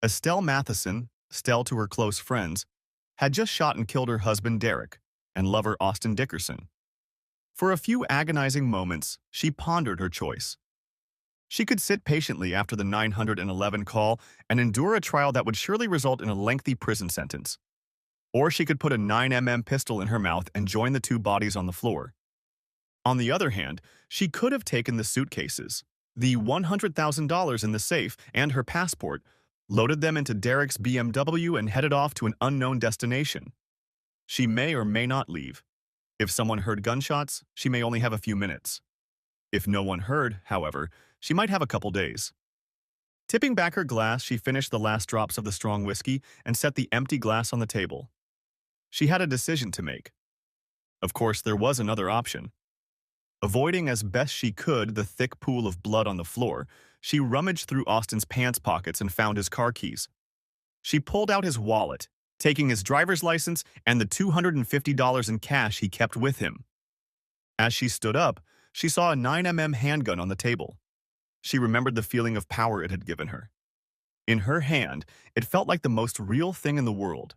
Estelle Matheson, Stell to her close friends, had just shot and killed her husband Derek and lover Austin Dickerson. For a few agonizing moments, she pondered her choice. She could sit patiently after the 911 call and endure a trial that would surely result in a lengthy prison sentence. Or she could put a 9mm pistol in her mouth and join the two bodies on the floor. On the other hand, she could have taken the suitcases, the $100,000 in the safe, and her passport, loaded them into Derek's BMW and headed off to an unknown destination. She may or may not leave. If someone heard gunshots, she may only have a few minutes. If no one heard, however, she might have a couple days. Tipping back her glass, she finished the last drops of the strong whiskey and set the empty glass on the table. She had a decision to make. Of course, there was another option. Avoiding as best she could the thick pool of blood on the floor, she rummaged through Austin's pants pockets and found his car keys. She pulled out his wallet, taking his driver's license and the $250 in cash he kept with him. As she stood up, she saw a 9mm handgun on the table. She remembered the feeling of power it had given her. In her hand, it felt like the most real thing in the world.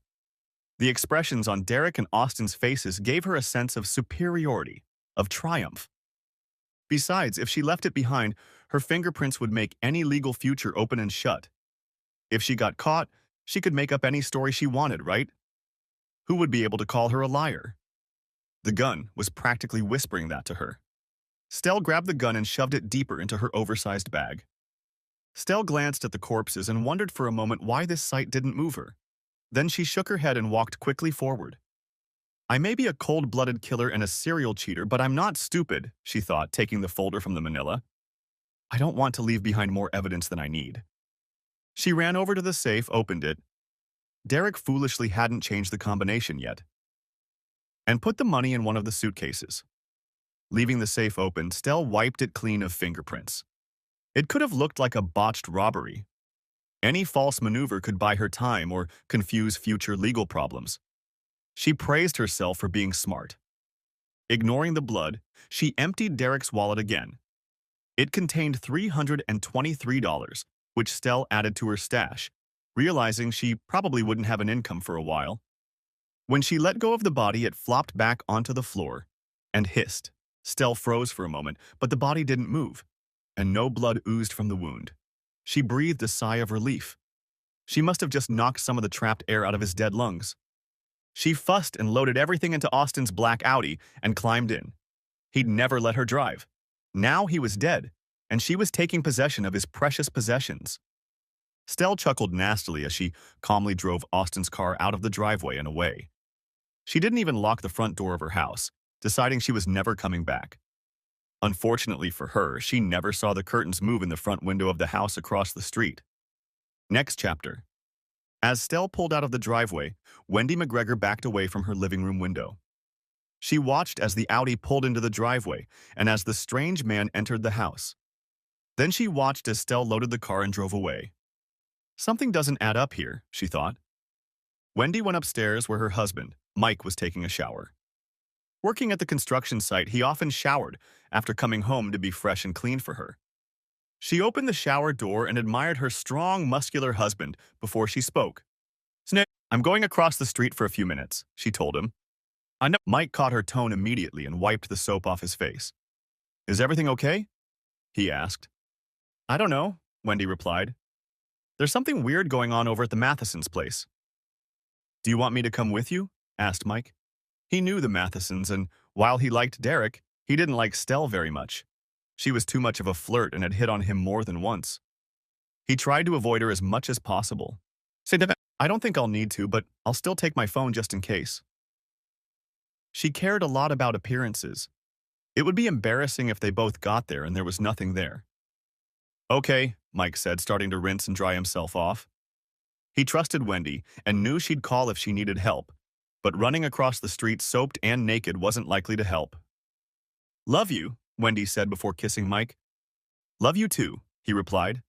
The expressions on Derek and Austin's faces gave her a sense of superiority, of triumph. Besides, if she left it behind, her fingerprints would make any legal future open and shut. If she got caught, she could make up any story she wanted, right? Who would be able to call her a liar? The gun was practically whispering that to her. Stell grabbed the gun and shoved it deeper into her oversized bag. Stell glanced at the corpses and wondered for a moment why this sight didn't move her. Then she shook her head and walked quickly forward. I may be a cold-blooded killer and a serial cheater, but I'm not stupid, she thought, taking the folder from the manila. I don't want to leave behind more evidence than I need. She ran over to the safe, opened it. Derek foolishly hadn't changed the combination yet. And put the money in one of the suitcases. Leaving the safe open, Stell wiped it clean of fingerprints. It could have looked like a botched robbery. Any false maneuver could buy her time or confuse future legal problems. She praised herself for being smart. Ignoring the blood, she emptied Derek's wallet again. It contained $323, which Stell added to her stash, realizing she probably wouldn't have an income for a while. When she let go of the body, it flopped back onto the floor and hissed. Stell froze for a moment, but the body didn't move, and no blood oozed from the wound. She breathed a sigh of relief. She must have just knocked some of the trapped air out of his dead lungs. She fussed and loaded everything into Austin's black Audi and climbed in. He'd never let her drive. Now he was dead, and she was taking possession of his precious possessions. Stell chuckled nastily as she calmly drove Austin's car out of the driveway and away. She didn't even lock the front door of her house, deciding she was never coming back. Unfortunately for her, she never saw the curtains move in the front window of the house across the street. Next chapter. As Stell pulled out of the driveway, Wendy McGregor backed away from her living room window. She watched as the Audi pulled into the driveway and as the strange man entered the house. Then she watched as Stell loaded the car and drove away. Something doesn't add up here, she thought. Wendy went upstairs where her husband, Mike, was taking a shower. Working at the construction site, he often showered after coming home to be fresh and clean for her. She opened the shower door and admired her strong, muscular husband before she spoke. "Snip, I'm going across the street for a few minutes," she told him. I know. Mike caught her tone immediately and wiped the soap off his face. "Is everything okay?" he asked. "I don't know," Wendy replied. "There's something weird going on over at the Mathesons' place." "Do you want me to come with you?" asked Mike. He knew the Mathesons, and while he liked Derek, he didn't like Stell very much. She was too much of a flirt and had hit on him more than once. He tried to avoid her as much as possible. "I don't think I'll need to, but I'll still take my phone just in case." She cared a lot about appearances. It would be embarrassing if they both got there and there was nothing there. "Okay," Mike said, starting to rinse and dry himself off. He trusted Wendy and knew she'd call if she needed help, but running across the street soaped and naked wasn't likely to help. "Love you," Wendy said before kissing Mike. "Love you too," he replied.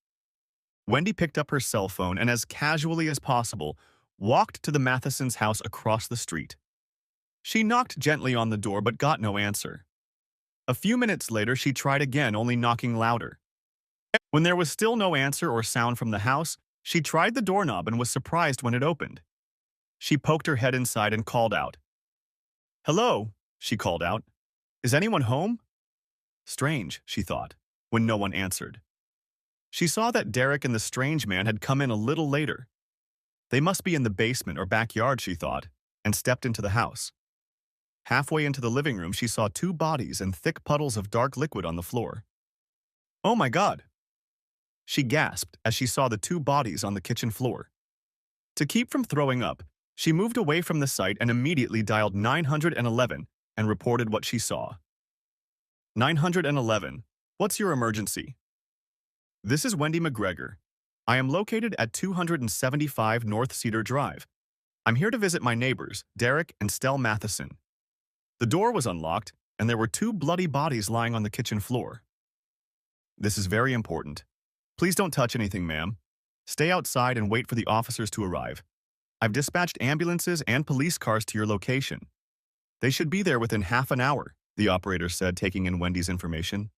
Wendy picked up her cell phone and, as casually as possible, walked to the Mathesons' house across the street. She knocked gently on the door but got no answer. A few minutes later, she tried again, only knocking louder. When there was still no answer or sound from the house, She tried the doorknob and was surprised when it opened. She poked her head inside and called out. "Hello," she called out. "Is anyone home?" Strange, she thought, when no one answered. She saw that Derek and the strange man had come in a little later. They must be in the basement or backyard, she thought, and stepped into the house. Halfway into the living room, she saw two bodies and thick puddles of dark liquid on the floor. "Oh my God!" She gasped as she saw the two bodies on the kitchen floor. To keep from throwing up, she moved away from the site and immediately dialed 911 and reported what she saw. 911, what's your emergency? This is Wendy McGregor. I am located at 275 North Cedar Drive. I'm here to visit my neighbors, Derek and Stell Matheson. The door was unlocked, and there were two bloody bodies lying on the kitchen floor. This is very important. Please don't touch anything, ma'am. Stay outside and wait for the officers to arrive. I've dispatched ambulances and police cars to your location. They should be there within half an hour, the operator said, taking in Wendy's information.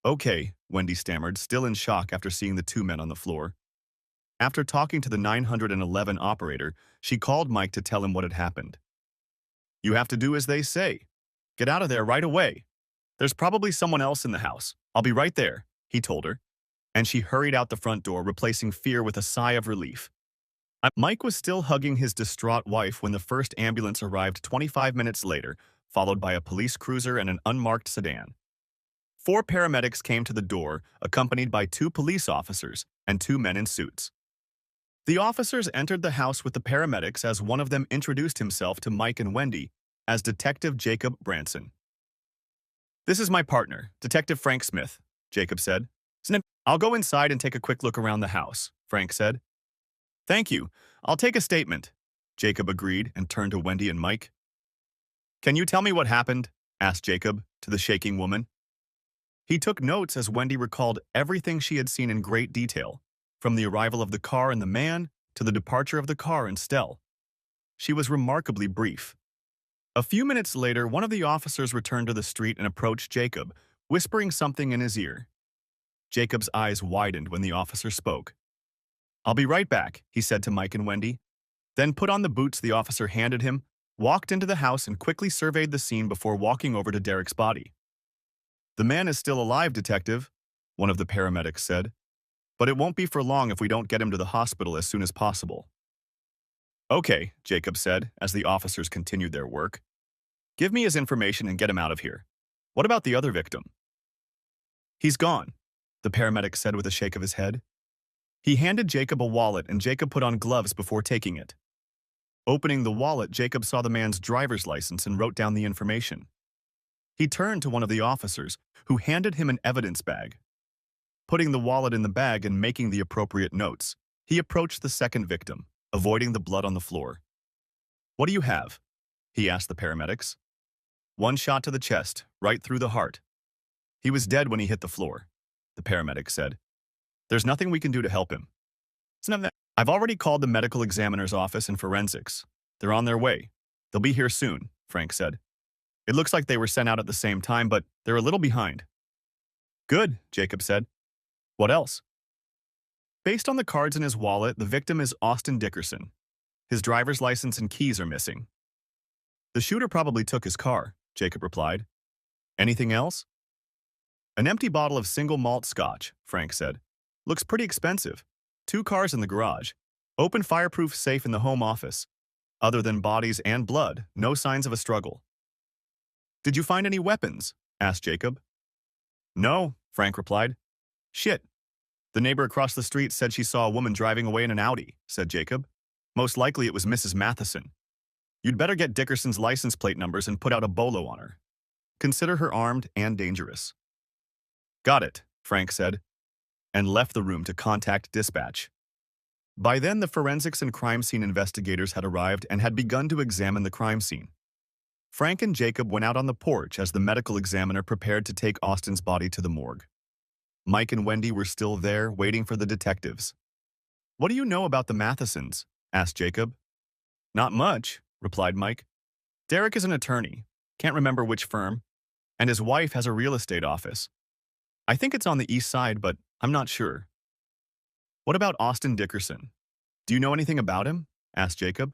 Okay, Wendy stammered, still in shock after seeing the two men on the floor. After talking to the 911 operator, she called Mike to tell him what had happened. You have to do as they say. Get out of there right away. There's probably someone else in the house. I'll be right there, he told her. And she hurried out the front door, replacing fear with a sigh of relief. Mike was still hugging his distraught wife when the first ambulance arrived 25 minutes later, followed by a police cruiser and an unmarked sedan. 4 paramedics came to the door, accompanied by 2 police officers and 2 men in suits. The officers entered the house with the paramedics as one of them introduced himself to Mike and Wendy as Detective Jacob Branson. This is my partner, Detective Frank Smith, Jacob said. I'll go inside and take a quick look around the house, Frank said. Thank you. I'll take a statement, Jacob agreed and turned to Wendy and Mike. Can you tell me what happened? Asked Jacob to the shaking woman. He took notes as Wendy recalled everything she had seen in great detail, from the arrival of the car and the man to the departure of the car and Stell. She was remarkably brief. A few minutes later, one of the officers returned to the street and approached Jacob, whispering something in his ear. Jacob's eyes widened when the officer spoke. I'll be right back, he said to Mike and Wendy, then put on the boots the officer handed him, walked into the house and quickly surveyed the scene before walking over to Derek's body. The man is still alive, Detective, one of the paramedics said, but it won't be for long if we don't get him to the hospital as soon as possible. Okay, Jacob said as the officers continued their work. Give me his information and get him out of here. What about the other victim? He's gone, the paramedic said with a shake of his head. He handed Jacob a wallet and Jacob put on gloves before taking it. Opening the wallet, Jacob saw the man's driver's license and wrote down the information. He turned to one of the officers, who handed him an evidence bag. Putting the wallet in the bag and making the appropriate notes, he approached the second victim, avoiding the blood on the floor. What do you have? He asked the paramedics. 1 shot to the chest, right through the heart. He was dead when he hit the floor, the paramedic said. There's nothing we can do to help him. I've already called the medical examiner's office and forensics. They're on their way. They'll be here soon, Frank said. It looks like they were sent out at the same time, but they're a little behind. Good, Jacob said. What else? Based on the cards in his wallet, the victim is Austin Dickerson. His driver's license and keys are missing. The shooter probably took his car, Jacob replied. Anything else? An empty bottle of single malt scotch, Frank said. Looks pretty expensive. 2 cars in the garage. Open fireproof safe in the home office. Other than bodies and blood, no signs of a struggle. Did you find any weapons? Asked Jacob. No, Frank replied. Shit. The neighbor across the street said she saw a woman driving away in an Audi, said Jacob. Most likely it was Mrs. Matheson. You'd better get Dickerson's license plate numbers and put out a bolo on her. Consider her armed and dangerous. Got it, Frank said, and left the room to contact dispatch. By then, the forensics and crime scene investigators had arrived and had begun to examine the crime scene. Frank and Jacob went out on the porch as the medical examiner prepared to take Austin's body to the morgue. Mike and Wendy were still there, waiting for the detectives. What do you know about the Mathesons? Asked Jacob. Not much, replied Mike. Derek is an attorney, can't remember which firm, and his wife has a real estate office. I think it's on the east side, but I'm not sure. What about Austin Dickerson? Do you know anything about him? Asked Jacob.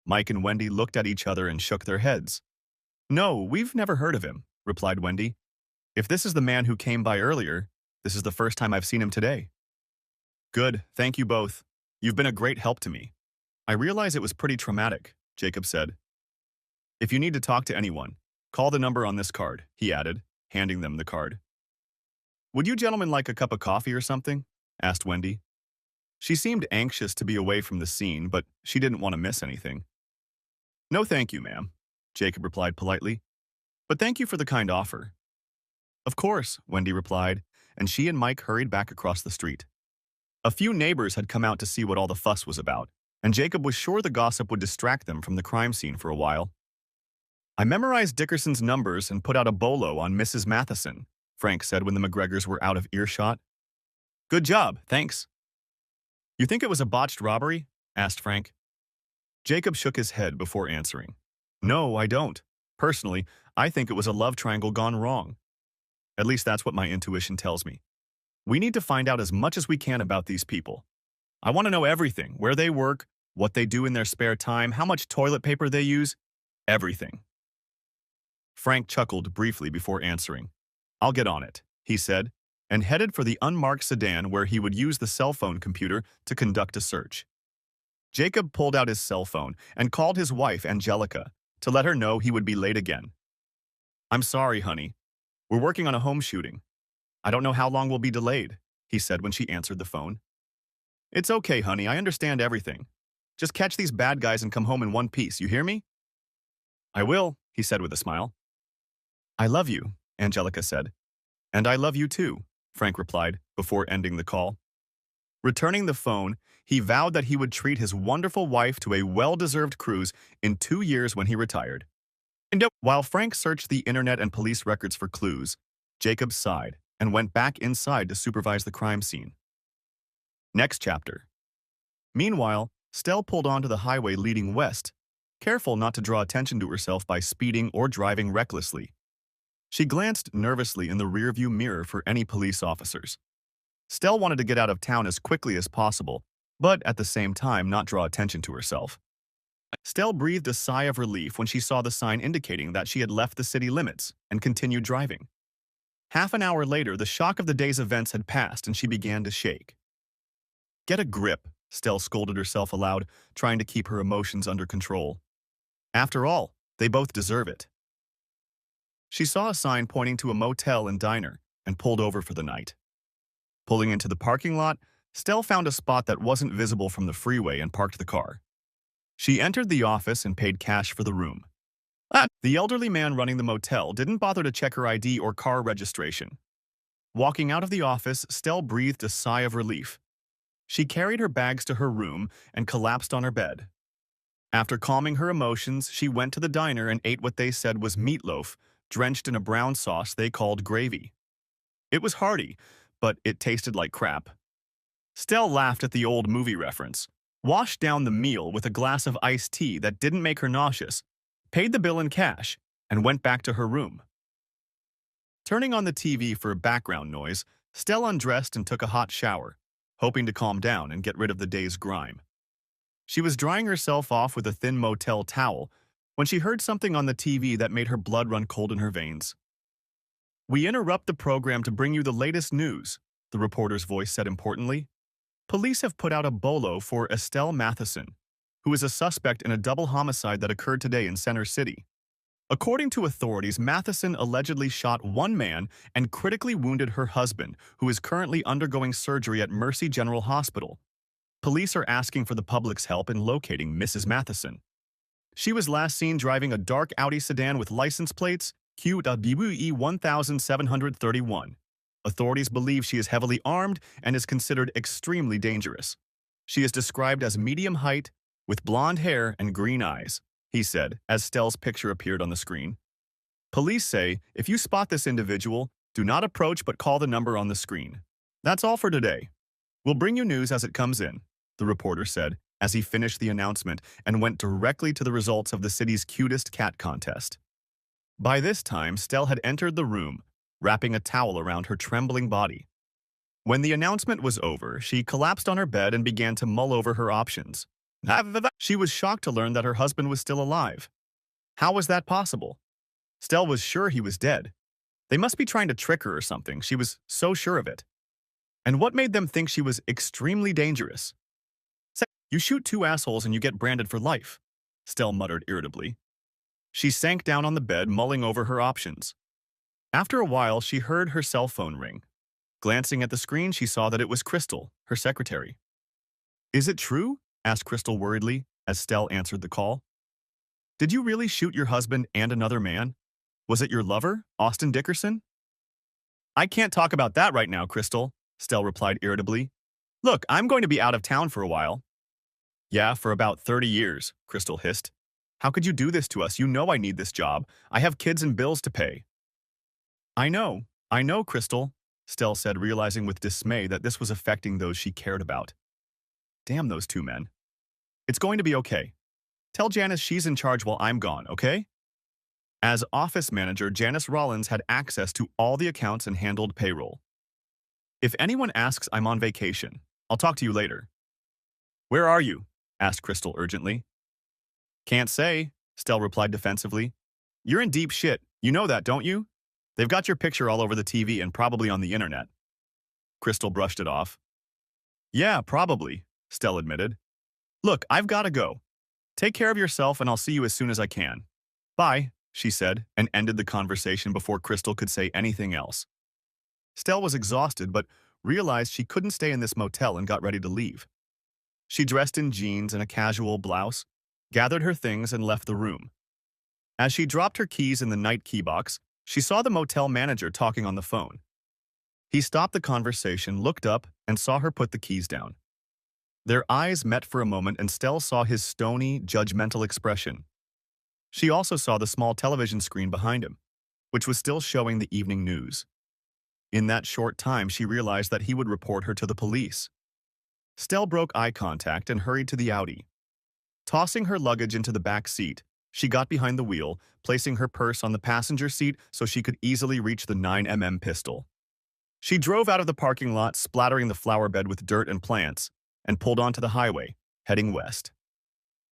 Mike and Wendy looked at each other and shook their heads. No, we've never heard of him, replied Wendy. If this is the man who came by earlier, this is the first time I've seen him today. Good, thank you both. You've been a great help to me. I realize it was pretty traumatic, Jacob said. If you need to talk to anyone, call the number on this card, he added, handing them the card. Would you gentlemen like a cup of coffee or something? Asked Wendy. She seemed anxious to be away from the scene, but she didn't want to miss anything. No thank you, ma'am, Jacob replied politely. But thank you for the kind offer. Of course, Wendy replied, and she and Mike hurried back across the street. A few neighbors had come out to see what all the fuss was about, and Jacob was sure the gossip would distract them from the crime scene for a while. I memorized Dickerson's numbers and put out a bolo on Mrs. Matheson, Frank said when the McGregors were out of earshot. Good job, thanks. You think it was a botched robbery? Asked Frank. Jacob shook his head before answering. No, I don't. Personally, I think it was a love triangle gone wrong. At least that's what my intuition tells me. We need to find out as much as we can about these people. I want to know everything, where they work, what they do in their spare time, how much toilet paper they use, everything. Frank chuckled briefly before answering. I'll get on it, he said, and headed for the unmarked sedan where he would use the cell phone computer to conduct a search. Jacob pulled out his cell phone and called his wife, Angelica, to let her know he would be late again. I'm sorry, honey. We're working on a home shooting. I don't know how long we'll be delayed, he said when she answered the phone. It's okay, honey. I understand everything. Just catch these bad guys and come home in one piece, you hear me? I will, he said with a smile. I love you, Angelica said. And I love you too, Frank replied before ending the call. Returning the phone, he vowed that he would treat his wonderful wife to a well-deserved cruise in 2 years when he retired. And while Frank searched the internet and police records for clues, Jacob sighed and went back inside to supervise the crime scene. Next chapter. Meanwhile, Stell pulled onto the highway leading west, careful not to draw attention to herself by speeding or driving recklessly. She glanced nervously in the rearview mirror for any police officers. Stell wanted to get out of town as quickly as possible, but at the same time not draw attention to herself. Stell breathed a sigh of relief when she saw the sign indicating that she had left the city limits and continued driving. Half an hour later, the shock of the day's events had passed and she began to shake. Get a grip, Stell scolded herself aloud, trying to keep her emotions under control. After all, they both deserve it. She saw a sign pointing to a motel and diner and pulled over for the night. Pulling into the parking lot, Stell found a spot that wasn't visible from the freeway and parked the car. She entered the office and paid cash for the room. The elderly man running the motel didn't bother to check her ID or car registration. Walking out of the office, Stell breathed a sigh of relief. She carried her bags to her room and collapsed on her bed. After calming her emotions, she went to the diner and ate what they said was meatloaf, drenched in a brown sauce they called gravy. It was hearty, but it tasted like crap. Stell laughed at the old movie reference, washed down the meal with a glass of iced tea that didn't make her nauseous, paid the bill in cash, and went back to her room. Turning on the TV for background noise, Stell undressed and took a hot shower, hoping to calm down and get rid of the day's grime. She was drying herself off with a thin motel towel when she heard something on the TV that made her blood run cold in her veins. We interrupt the program to bring you the latest news, the reporter's voice said importantly. Police have put out a bolo for Estelle Matheson, who is a suspect in a double homicide that occurred today in Center City. According to authorities, Matheson allegedly shot one man and critically wounded her husband, who is currently undergoing surgery at Mercy General Hospital. Police are asking for the public's help in locating Mrs. Matheson. She was last seen driving a dark Audi sedan with license plates QWE 1731. Authorities believe she is heavily armed and is considered extremely dangerous. She is described as medium height, with blonde hair and green eyes, he said, as Stell's picture appeared on the screen. Police say, if you spot this individual, do not approach but call the number on the screen. That's all for today. We'll bring you news as it comes in, the reporter said, as he finished the announcement and went directly to the results of the city's cutest cat contest. By this time, Stell had entered the room, wrapping a towel around her trembling body. When the announcement was over, she collapsed on her bed and began to mull over her options. She was shocked to learn that her husband was still alive. How was that possible? Stell was sure he was dead. They must be trying to trick her or something. She was so sure of it. And what made them think she was extremely dangerous? You shoot two assholes and you get branded for life, Stell muttered irritably. She sank down on the bed, mulling over her options. After a while, she heard her cell phone ring. Glancing at the screen, she saw that it was Crystal, her secretary. Is it true? Asked Crystal worriedly as Stell answered the call. Did you really shoot your husband and another man? Was it your lover, Austin Dickerson? I can't talk about that right now, Crystal, Stell replied irritably. Look, I'm going to be out of town for a while. Yeah, for about 30 years, Crystal hissed. How could you do this to us? You know I need this job. I have kids and bills to pay. I know, Crystal, Stell said, realizing with dismay that this was affecting those she cared about. Damn those two men. It's going to be okay. Tell Janice she's in charge while I'm gone, okay? As office manager, Janice Rollins had access to all the accounts and handled payroll. If anyone asks, I'm on vacation. I'll talk to you later. Where are you? Asked Crystal urgently. Can't say, Stell replied defensively. You're in deep shit. You know that, don't you? They've got your picture all over the TV and probably on the internet. Crystal brushed it off. Yeah, probably, Stell admitted. Look, I've got to go. Take care of yourself and I'll see you as soon as I can. Bye, she said, and ended the conversation before Crystal could say anything else. Stell was exhausted but realized she couldn't stay in this motel and got ready to leave. She dressed in jeans and a casual blouse, gathered her things and left the room. As she dropped her keys in the night key box, she saw the motel manager talking on the phone. He stopped the conversation, looked up, and saw her put the keys down. Their eyes met for a moment and Stell saw his stony, judgmental expression. She also saw the small television screen behind him, which was still showing the evening news. In that short time, she realized that he would report her to the police. Stell broke eye contact and hurried to the Audi. Tossing her luggage into the back seat, she got behind the wheel, placing her purse on the passenger seat so she could easily reach the 9mm pistol. She drove out of the parking lot, splattering the flower bed with dirt and plants, and pulled onto the highway, heading west.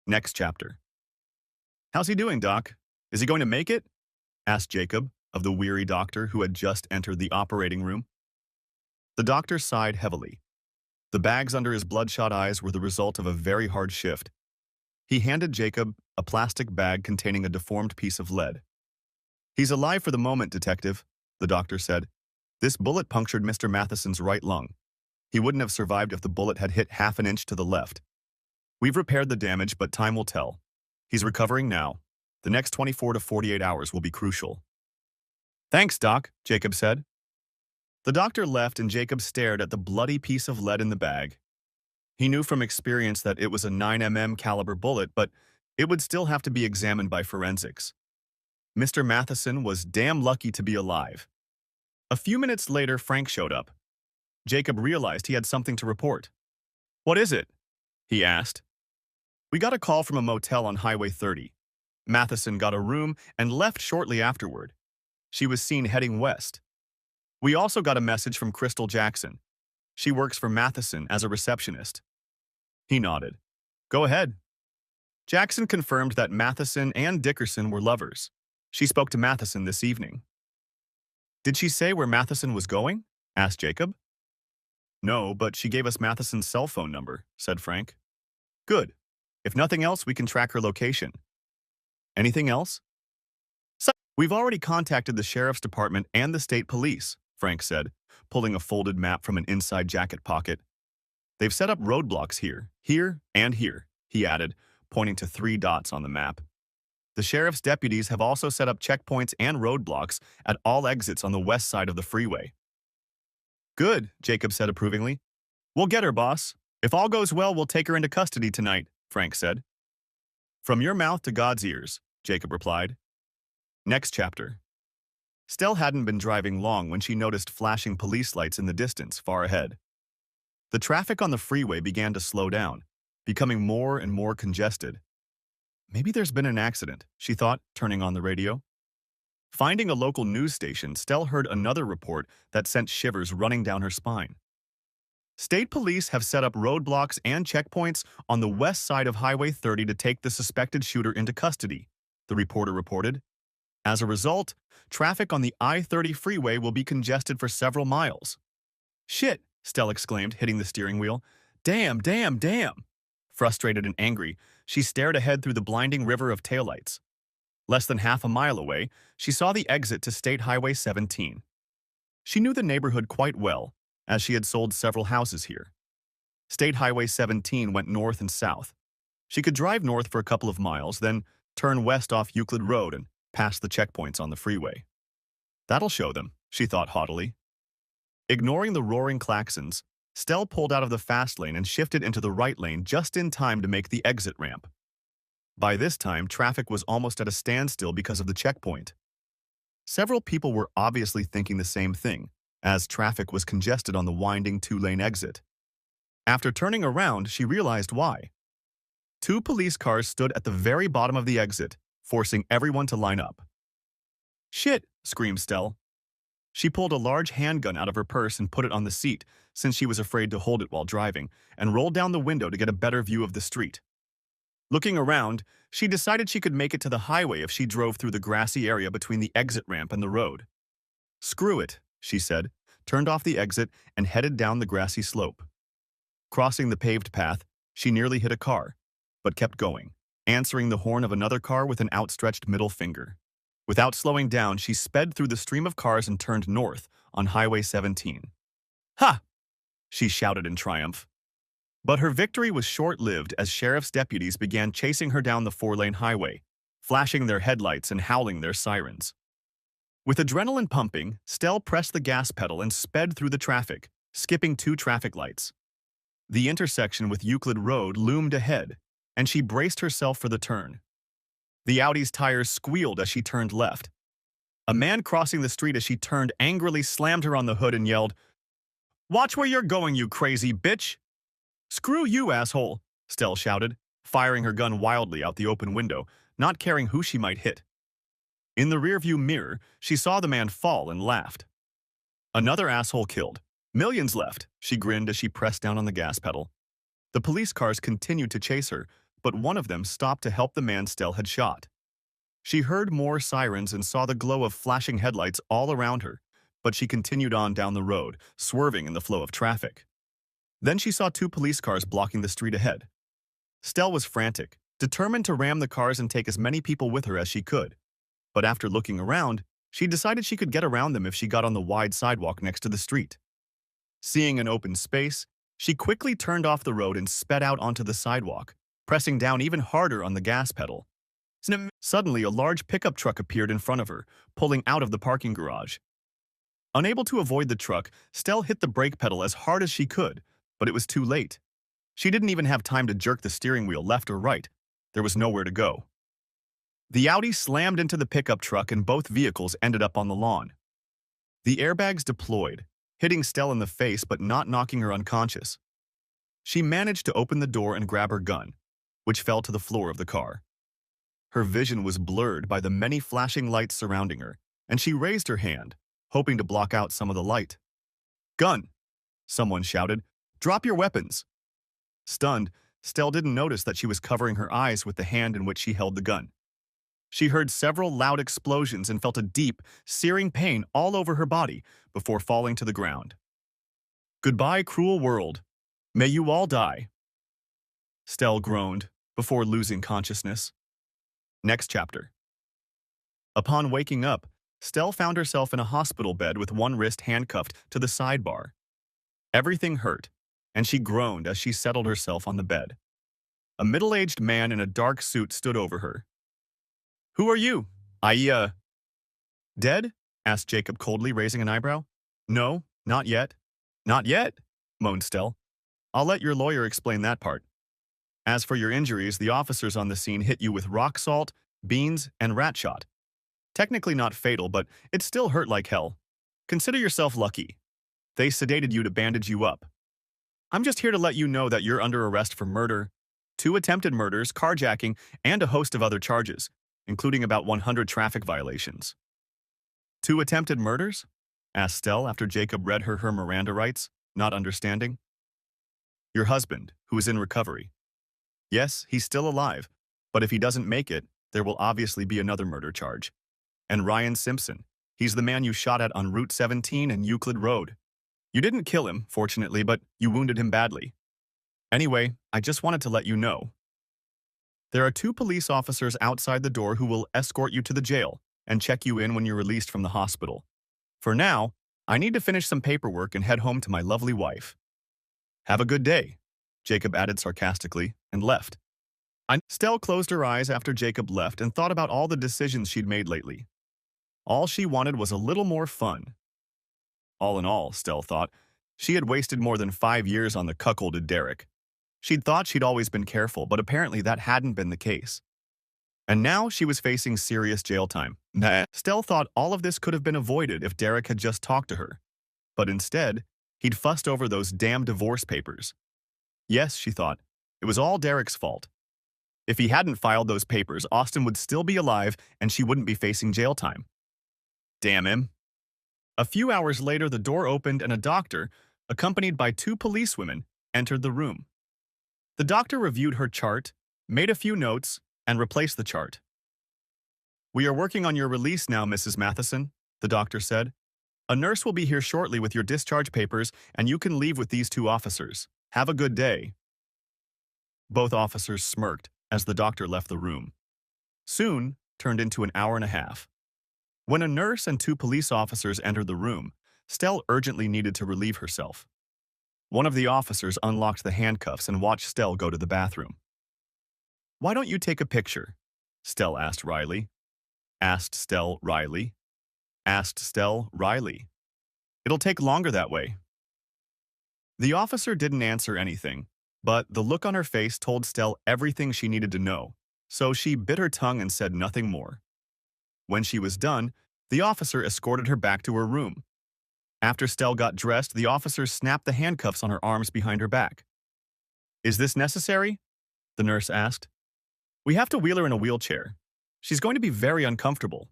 Next chapter. How's he doing, Doc? Is he going to make it? Asked Jacob of the weary doctor who had just entered the operating room. The doctor sighed heavily. The bags under his bloodshot eyes were the result of a very hard shift. He handed Jacob a plastic bag containing a deformed piece of lead. He's alive for the moment, Detective, the doctor said. This bullet punctured Mr. Matheson's right lung. He wouldn't have survived if the bullet had hit half an inch to the left. We've repaired the damage, but time will tell. He's recovering now. The next 24 to 48 hours will be crucial. Thanks, Doc, Jacob said. The doctor left and Jacob stared at the bloody piece of lead in the bag. He knew from experience that it was a 9mm caliber bullet, but it would still have to be examined by forensics. Mr. Matheson was damn lucky to be alive. A few minutes later, Frank showed up. Jacob realized he had something to report. What is it? He asked. We got a call from a motel on Highway 30. Matheson got a room and left shortly afterward. She was seen heading west. We also got a message from Crystal Jackson. She works for Matheson as a receptionist. He nodded. Go ahead. Jackson confirmed that Matheson and Dickerson were lovers. She spoke to Matheson this evening. Did she say where Matheson was going? Asked Jacob. No, but she gave us Matheson's cell phone number, said Frank. Good. If nothing else, we can track her location. Anything else? We've already contacted the sheriff's department and the state police, Frank said, pulling a folded map from an inside jacket pocket. They've set up roadblocks here, and here, he added, pointing to 3 dots on the map. The sheriff's deputies have also set up checkpoints and roadblocks at all exits on the west side of the freeway. Good, Jacob said approvingly. We'll get her, boss. If all goes well, we'll take her into custody tonight, Frank said. From your mouth to God's ears, Jacob replied. Next chapter. Stell hadn't been driving long when she noticed flashing police lights in the distance far ahead. The traffic on the freeway began to slow down, becoming more and more congested. Maybe there's been an accident, she thought, turning on the radio. Finding a local news station, Stell heard another report that sent shivers running down her spine. State police have set up roadblocks and checkpoints on the west side of Highway 30 to take the suspected shooter into custody, the reporter reported. As a result, traffic on the I-30 freeway will be congested for several miles. Shit, Stell exclaimed, hitting the steering wheel. Damn, damn, damn. Frustrated and angry, she stared ahead through the blinding river of taillights. Less than half a mile away, she saw the exit to State Highway 17. She knew the neighborhood quite well, as she had sold several houses here. State Highway 17 went north and south. She could drive north for a couple of miles, then turn west off Euclid Road and pass the checkpoints on the freeway. That'll show them, she thought haughtily. Ignoring the roaring klaxons, Stell pulled out of the fast lane and shifted into the right lane just in time to make the exit ramp. By this time, traffic was almost at a standstill because of the checkpoint. Several people were obviously thinking the same thing, as traffic was congested on the winding two-lane exit. After turning around, she realized why. Two police cars stood at the very bottom of the exit, forcing everyone to line up. Shit, screamed Stell. She pulled a large handgun out of her purse and put it on the seat, since she was afraid to hold it while driving, and rolled down the window to get a better view of the street. Looking around, she decided she could make it to the highway if she drove through the grassy area between the exit ramp and the road. Screw it, she said, turned off the exit, and headed down the grassy slope. Crossing the paved path, she nearly hit a car, but kept going, answering the horn of another car with an outstretched middle finger. Without slowing down, she sped through the stream of cars and turned north on Highway 17. Ha! She shouted in triumph. But her victory was short-lived as sheriff's deputies began chasing her down the four-lane highway, flashing their headlights and howling their sirens. With adrenaline pumping, Stell pressed the gas pedal and sped through the traffic, skipping two traffic lights. The intersection with Euclid Road loomed ahead, and she braced herself for the turn. The Audi's tires squealed as she turned left. A man crossing the street as she turned angrily slammed her on the hood and yelled, "Watch where you're going, you crazy bitch!" "Screw you, asshole," Stell shouted, firing her gun wildly out the open window, not caring who she might hit. In the rearview mirror, she saw the man fall and laughed. Another asshole killed. Millions left, she grinned as she pressed down on the gas pedal. The police cars continued to chase her, but one of them stopped to help the man Stell had shot. She heard more sirens and saw the glow of flashing headlights all around her, but she continued on down the road, swerving in the flow of traffic. Then she saw two police cars blocking the street ahead. Stell was frantic, determined to ram the cars and take as many people with her as she could. But after looking around, she decided she could get around them if she got on the wide sidewalk next to the street. Seeing an open space, she quickly turned off the road and sped out onto the sidewalk, pressing down even harder on the gas pedal. Suddenly, a large pickup truck appeared in front of her, pulling out of the parking garage. Unable to avoid the truck, Stell hit the brake pedal as hard as she could, but it was too late. She didn't even have time to jerk the steering wheel left or right. There was nowhere to go. The Audi slammed into the pickup truck and both vehicles ended up on the lawn. The airbags deployed, hitting Stell in the face but not knocking her unconscious. She managed to open the door and grab her gun, which fell to the floor of the car. Her vision was blurred by the many flashing lights surrounding her, and she raised her hand, hoping to block out some of the light. "Gun!" someone shouted. "Drop your weapons!" Stunned, Stell didn't notice that she was covering her eyes with the hand in which she held the gun. She heard several loud explosions and felt a deep, searing pain all over her body before falling to the ground. "Goodbye, cruel world. May you all die," Stell groaned before losing consciousness. Next chapter. Upon waking up, Stell found herself in a hospital bed with one wrist handcuffed to the sidebar. Everything hurt, and she groaned as she settled herself on the bed. A middle-aged man in a dark suit stood over her. "Who are you? Dead?" asked Jacob coldly, raising an eyebrow. "No, not yet." "Not yet?" moaned Stell. "I'll let your lawyer explain that part. As for your injuries, the officers on the scene hit you with rock salt, beans, and rat shot. Technically not fatal, but it still hurt like hell. Consider yourself lucky. They sedated you to bandage you up. I'm just here to let you know that you're under arrest for murder, 2 attempted murders, carjacking, and a host of other charges, including about 100 traffic violations." "2 attempted murders?" asked Stell after Jacob read her Miranda rights, not understanding. Your husband, who is in recovery. Yes, he's still alive, but if he doesn't make it, there will obviously be another murder charge. And Ryan Simpson, he's the man you shot at on Route 17 and Euclid Road. You didn't kill him, fortunately, but you wounded him badly. Anyway, I just wanted to let you know. There are 2 police officers outside the door who will escort you to the jail and check you in when you're released from the hospital. For now, I need to finish some paperwork and head home to my lovely wife. Have a good day, Jacob added sarcastically, and left. Stell closed her eyes after Jacob left and thought about all the decisions she'd made lately. All she wanted was a little more fun. All in all, Stell thought, she had wasted more than 5 years on the cuckolded Derek. She'd thought she'd always been careful, but apparently that hadn't been the case. And now she was facing serious jail time. Stell thought all of this could have been avoided if Derek had just talked to her. But instead, he'd fussed over those damn divorce papers. Yes, she thought, it was all Derek's fault. If he hadn't filed those papers, Austin would still be alive and she wouldn't be facing jail time. Damn him. A few hours later, the door opened and a doctor, accompanied by 2 policewomen, entered the room. The doctor reviewed her chart, made a few notes, and replaced the chart. We are working on your release now, Mrs. Matheson, the doctor said. A nurse will be here shortly with your discharge papers, and you can leave with these 2 officers. Have a good day. Both officers smirked as the doctor left the room. Soon turned into an hour and a half. When a nurse and 2 police officers entered the room, Stell urgently needed to relieve herself. One of the officers unlocked the handcuffs and watched Stell go to the bathroom. Why don't you take a picture? Stell asked Riley. Asked Stell Riley. Asked Stell Riley. It'll take longer that way. The officer didn't answer anything, but the look on her face told Stell everything she needed to know, so she bit her tongue and said nothing more. When she was done, the officer escorted her back to her room. After Stell got dressed, the officer snapped the handcuffs on her arms behind her back. Is this necessary? The nurse asked. We have to wheel her in a wheelchair. She's going to be very uncomfortable.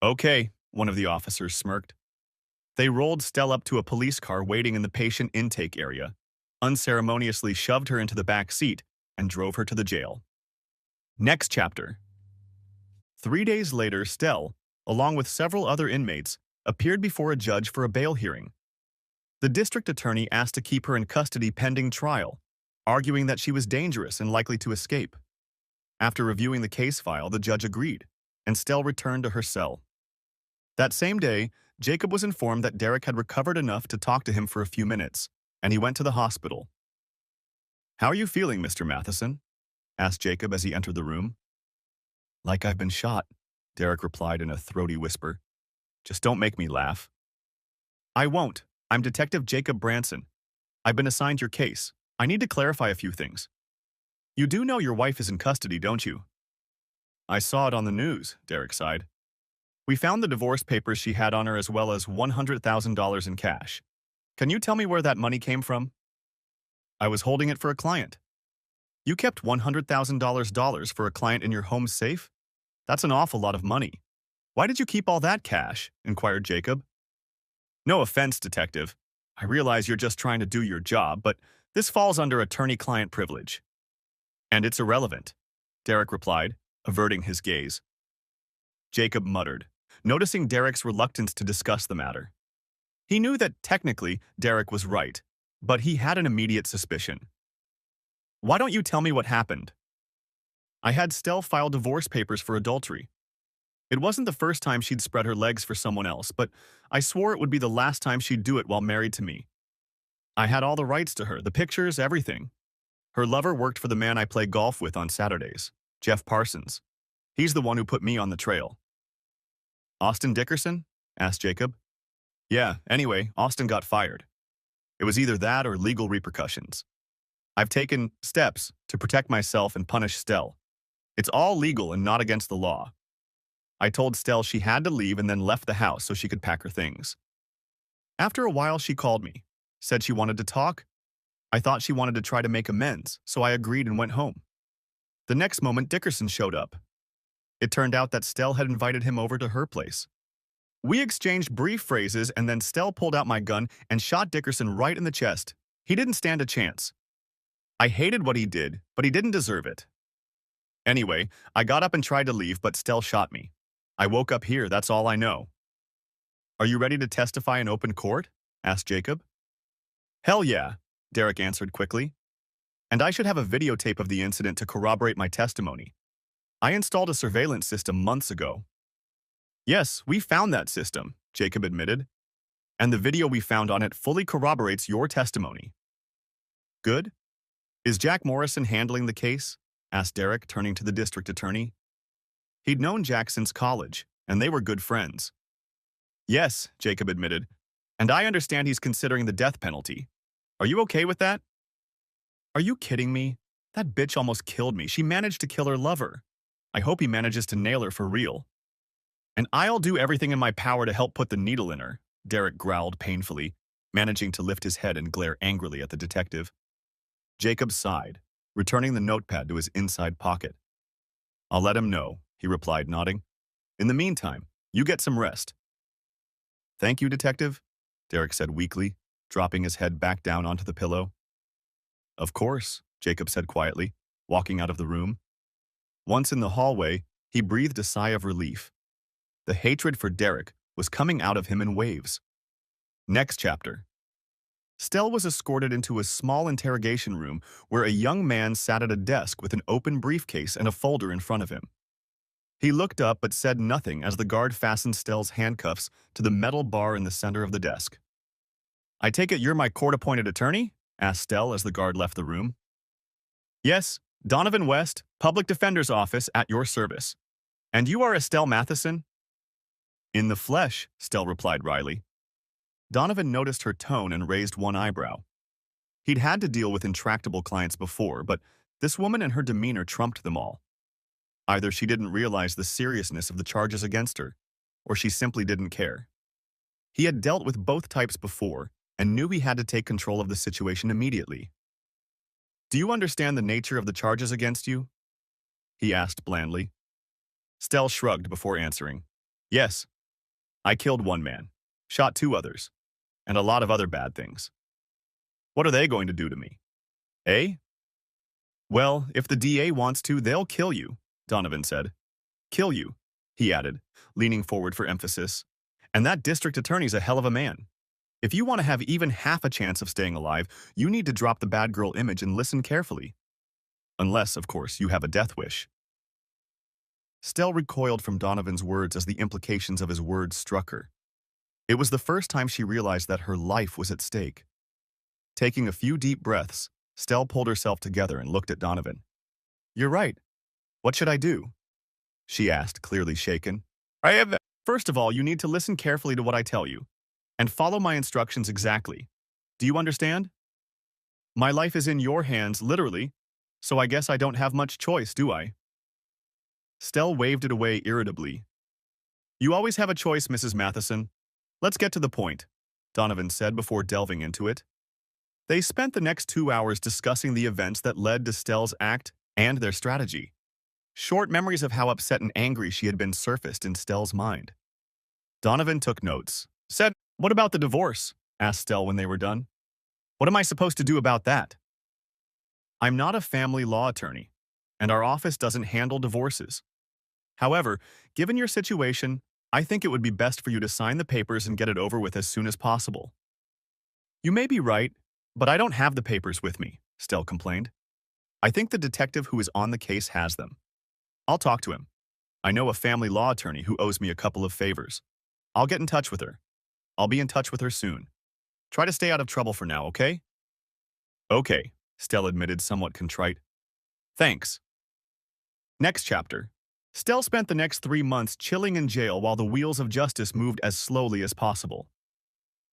Okay, one of the officers smirked. They rolled Stell up to a police car waiting in the patient intake area, unceremoniously shoved her into the back seat, and drove her to the jail. Next chapter. 3 days later, Stell, along with several other inmates, appeared before a judge for a bail hearing. The district attorney asked to keep her in custody pending trial, arguing that she was dangerous and likely to escape. After reviewing the case file, the judge agreed, and Stell returned to her cell. That same day, Jacob was informed that Derek had recovered enough to talk to him for a few minutes, and he went to the hospital. How are you feeling, Mr. Matheson? Asked Jacob as he entered the room. Like I've been shot, Derek replied in a throaty whisper. Just don't make me laugh. I won't. I'm Detective Jacob Branson. I've been assigned your case. I need to clarify a few things. You do know your wife is in custody, don't you? I saw it on the news, Derek sighed. We found the divorce papers she had on her as well as $100,000 in cash. Can you tell me where that money came from? I was holding it for a client. You kept $100,000 for a client in your home safe? That's an awful lot of money. Why did you keep all that cash? Inquired Jacob. No offense, detective. I realize you're just trying to do your job, but this falls under attorney-client privilege. And it's irrelevant, Derek replied, averting his gaze. Jacob muttered, noticing Derek's reluctance to discuss the matter. He knew that technically Derek was right, but he had an immediate suspicion. Why don't you tell me what happened? I had Stell file divorce papers for adultery. It wasn't the first time she'd spread her legs for someone else, but I swore it would be the last time she'd do it while married to me. I had all the rights to her, the pictures, everything. Her lover worked for the man I play golf with on Saturdays, Jeff Parsons. He's the one who put me on the trail. Austin Dickerson? Asked Jacob. Yeah, anyway, Austin got fired. It was either that or legal repercussions. I've taken steps to protect myself and punish Stell. It's all legal and not against the law. I told Stell she had to leave and then left the house so she could pack her things. After a while, she called me, said she wanted to talk. I thought she wanted to try to make amends, so I agreed and went home. The next moment, Dickerson showed up. It turned out that Stell had invited him over to her place. We exchanged brief phrases and then Stell pulled out my gun and shot Dickerson right in the chest. He didn't stand a chance. I hated what he did, but he didn't deserve it. Anyway, I got up and tried to leave, but Stell shot me. I woke up here, that's all I know. Are you ready to testify in open court? Asked Jacob. Hell yeah, Derek answered quickly. And I should have a videotape of the incident to corroborate my testimony. I installed a surveillance system months ago. Yes, we found that system, Jacob admitted. And the video we found on it fully corroborates your testimony. Good? Is Jack Morrison handling the case? Asked Derek, turning to the district attorney. He'd known Jack since college, and they were good friends. Yes, Jacob admitted, and I understand he's considering the death penalty. Are you okay with that? Are you kidding me? That bitch almost killed me. She managed to kill her lover. I hope he manages to nail her for real. And I'll do everything in my power to help put the needle in her, Derek growled painfully, managing to lift his head and glare angrily at the detective. Jacob sighed, returning the notepad to his inside pocket. I'll let him know, he replied, nodding. In the meantime, you get some rest. Thank you, detective, Derek said weakly, dropping his head back down onto the pillow. Of course, Jacob said quietly, walking out of the room. Once in the hallway, he breathed a sigh of relief. The hatred for Derek was coming out of him in waves. Next chapter. Stell was escorted into a small interrogation room where a young man sat at a desk with an open briefcase and a folder in front of him. He looked up but said nothing as the guard fastened Stell's handcuffs to the metal bar in the center of the desk. I take it you're my court-appointed attorney? Asked Stell as the guard left the room. Yes, Donovan West, Public Defender's Office, at your service. And you are Estelle Matheson? In the flesh, Stell replied wryly. Donovan noticed her tone and raised one eyebrow. He'd had to deal with intractable clients before, but this woman and her demeanor trumped them all. Either she didn't realize the seriousness of the charges against her, or she simply didn't care. He had dealt with both types before and knew he had to take control of the situation immediately. Do you understand the nature of the charges against you? He asked blandly. Stell shrugged before answering. Yes. I killed one man, shot two others, and a lot of other bad things. What are they going to do to me? Eh? Well, if the DA wants to, they'll kill you, Donovan said. Kill you, he added, leaning forward for emphasis. And that district attorney's a hell of a man. If you want to have even half a chance of staying alive, you need to drop the bad girl image and listen carefully. Unless, of course, you have a death wish. Stell recoiled from Donovan's words as the implications of his words struck her. It was the first time she realized that her life was at stake. Taking a few deep breaths, Stell pulled herself together and looked at Donovan. You're right. What should I do? She asked, clearly shaken. First of all, you need to listen carefully to what I tell you, and follow my instructions exactly. Do you understand? My life is in your hands, literally, so I guess I don't have much choice, do I? Stell waved it away irritably. You always have a choice, Mrs. Matheson. Let's get to the point, Donovan said before delving into it. They spent the next 2 hours discussing the events that led to Stell's act and their strategy. Short memories of how upset and angry she had been surfaced in Stell's mind. Donovan took notes. Said, what about the divorce? Asked Stell when they were done. What am I supposed to do about that? I'm not a family law attorney, and our office doesn't handle divorces. However, given your situation, I think it would be best for you to sign the papers and get it over with as soon as possible. You may be right, but I don't have the papers with me, Stell complained. I think the detective who is on the case has them. I'll talk to him. I know a family law attorney who owes me a couple of favors. I'll get in touch with her. I'll be in touch with her soon. Try to stay out of trouble for now, okay? Okay, Stell admitted, somewhat contrite. Thanks. Next chapter. Stell spent the next 3 months chilling in jail while the wheels of justice moved as slowly as possible.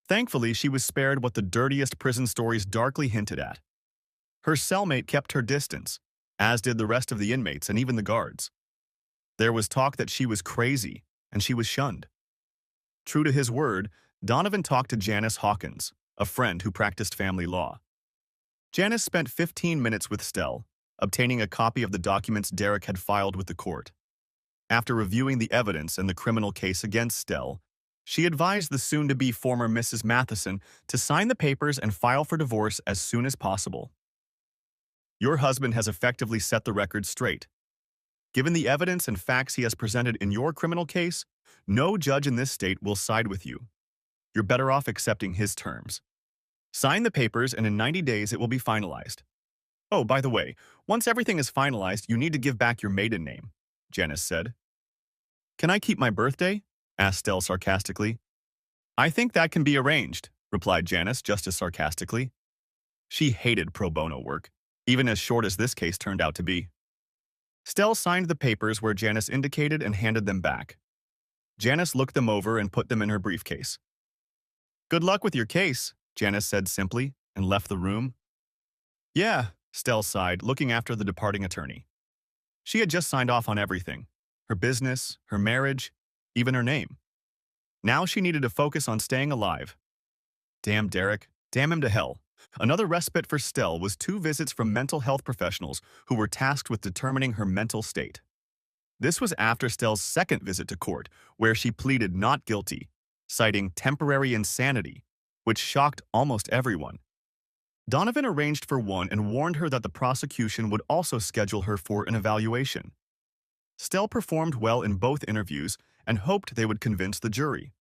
Thankfully, she was spared what the dirtiest prison stories darkly hinted at. Her cellmate kept her distance, as did the rest of the inmates and even the guards. There was talk that she was crazy, and she was shunned. True to his word, Donovan talked to Janice Hawkins, a friend who practiced family law. Janice spent 15 minutes with Stell, obtaining a copy of the documents Derek had filed with the court. After reviewing the evidence and the criminal case against Stell, She advised the soon-to-be former Mrs. Matheson to sign the papers and file for divorce as soon as possible. Your husband has effectively set the record straight. Given the evidence and facts he has presented in your criminal case, no judge in this state will side with you. You're better off accepting his terms. Sign the papers, and in 90 days it will be finalized. Oh, by the way, once everything is finalized, you need to give back your maiden name, Janice said. Can I keep my birthday? Asked Stell sarcastically. I think that can be arranged, replied Janice just as sarcastically. She hated pro bono work, even as short as this case turned out to be. Stell signed the papers where Janice indicated and handed them back. Janice looked them over and put them in her briefcase. Good luck with your case, Janice said simply, and left the room. Yeah, Stell sighed, looking after the departing attorney. She had just signed off on everything. Her business, her marriage, even her name. Now she needed to focus on staying alive. Damn Derek, damn him to hell. Another respite for Stell was 2 visits from mental health professionals who were tasked with determining her mental state. This was after Stell's second visit to court, where she pleaded not guilty, citing temporary insanity, which shocked almost everyone. Donovan arranged for one and warned her that the prosecution would also schedule her for an evaluation. Stell performed well in both interviews and hoped they would convince the jury.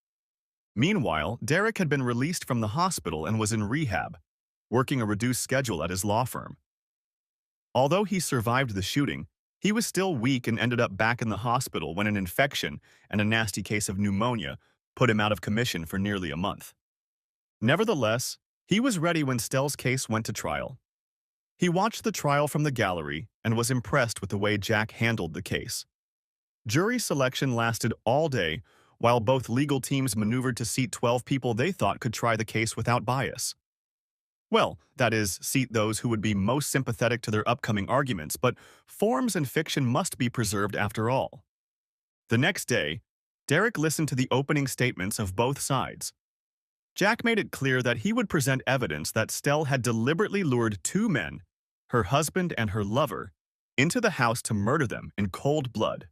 Meanwhile, Derek had been released from the hospital and was in rehab, working a reduced schedule at his law firm. Although he survived the shooting, he was still weak and ended up back in the hospital when an infection and a nasty case of pneumonia put him out of commission for nearly a month. Nevertheless, he was ready when Stell's case went to trial. He watched the trial from the gallery and was impressed with the way Jack handled the case. Jury selection lasted all day, while both legal teams maneuvered to seat 12 people they thought could try the case without bias. Well, that is, seat those who would be most sympathetic to their upcoming arguments, but forms and fiction must be preserved after all. The next day, Derek listened to the opening statements of both sides. Jack made it clear that he would present evidence that Stell had deliberately lured 2 men, her husband and her lover, into the house to murder them in cold blood.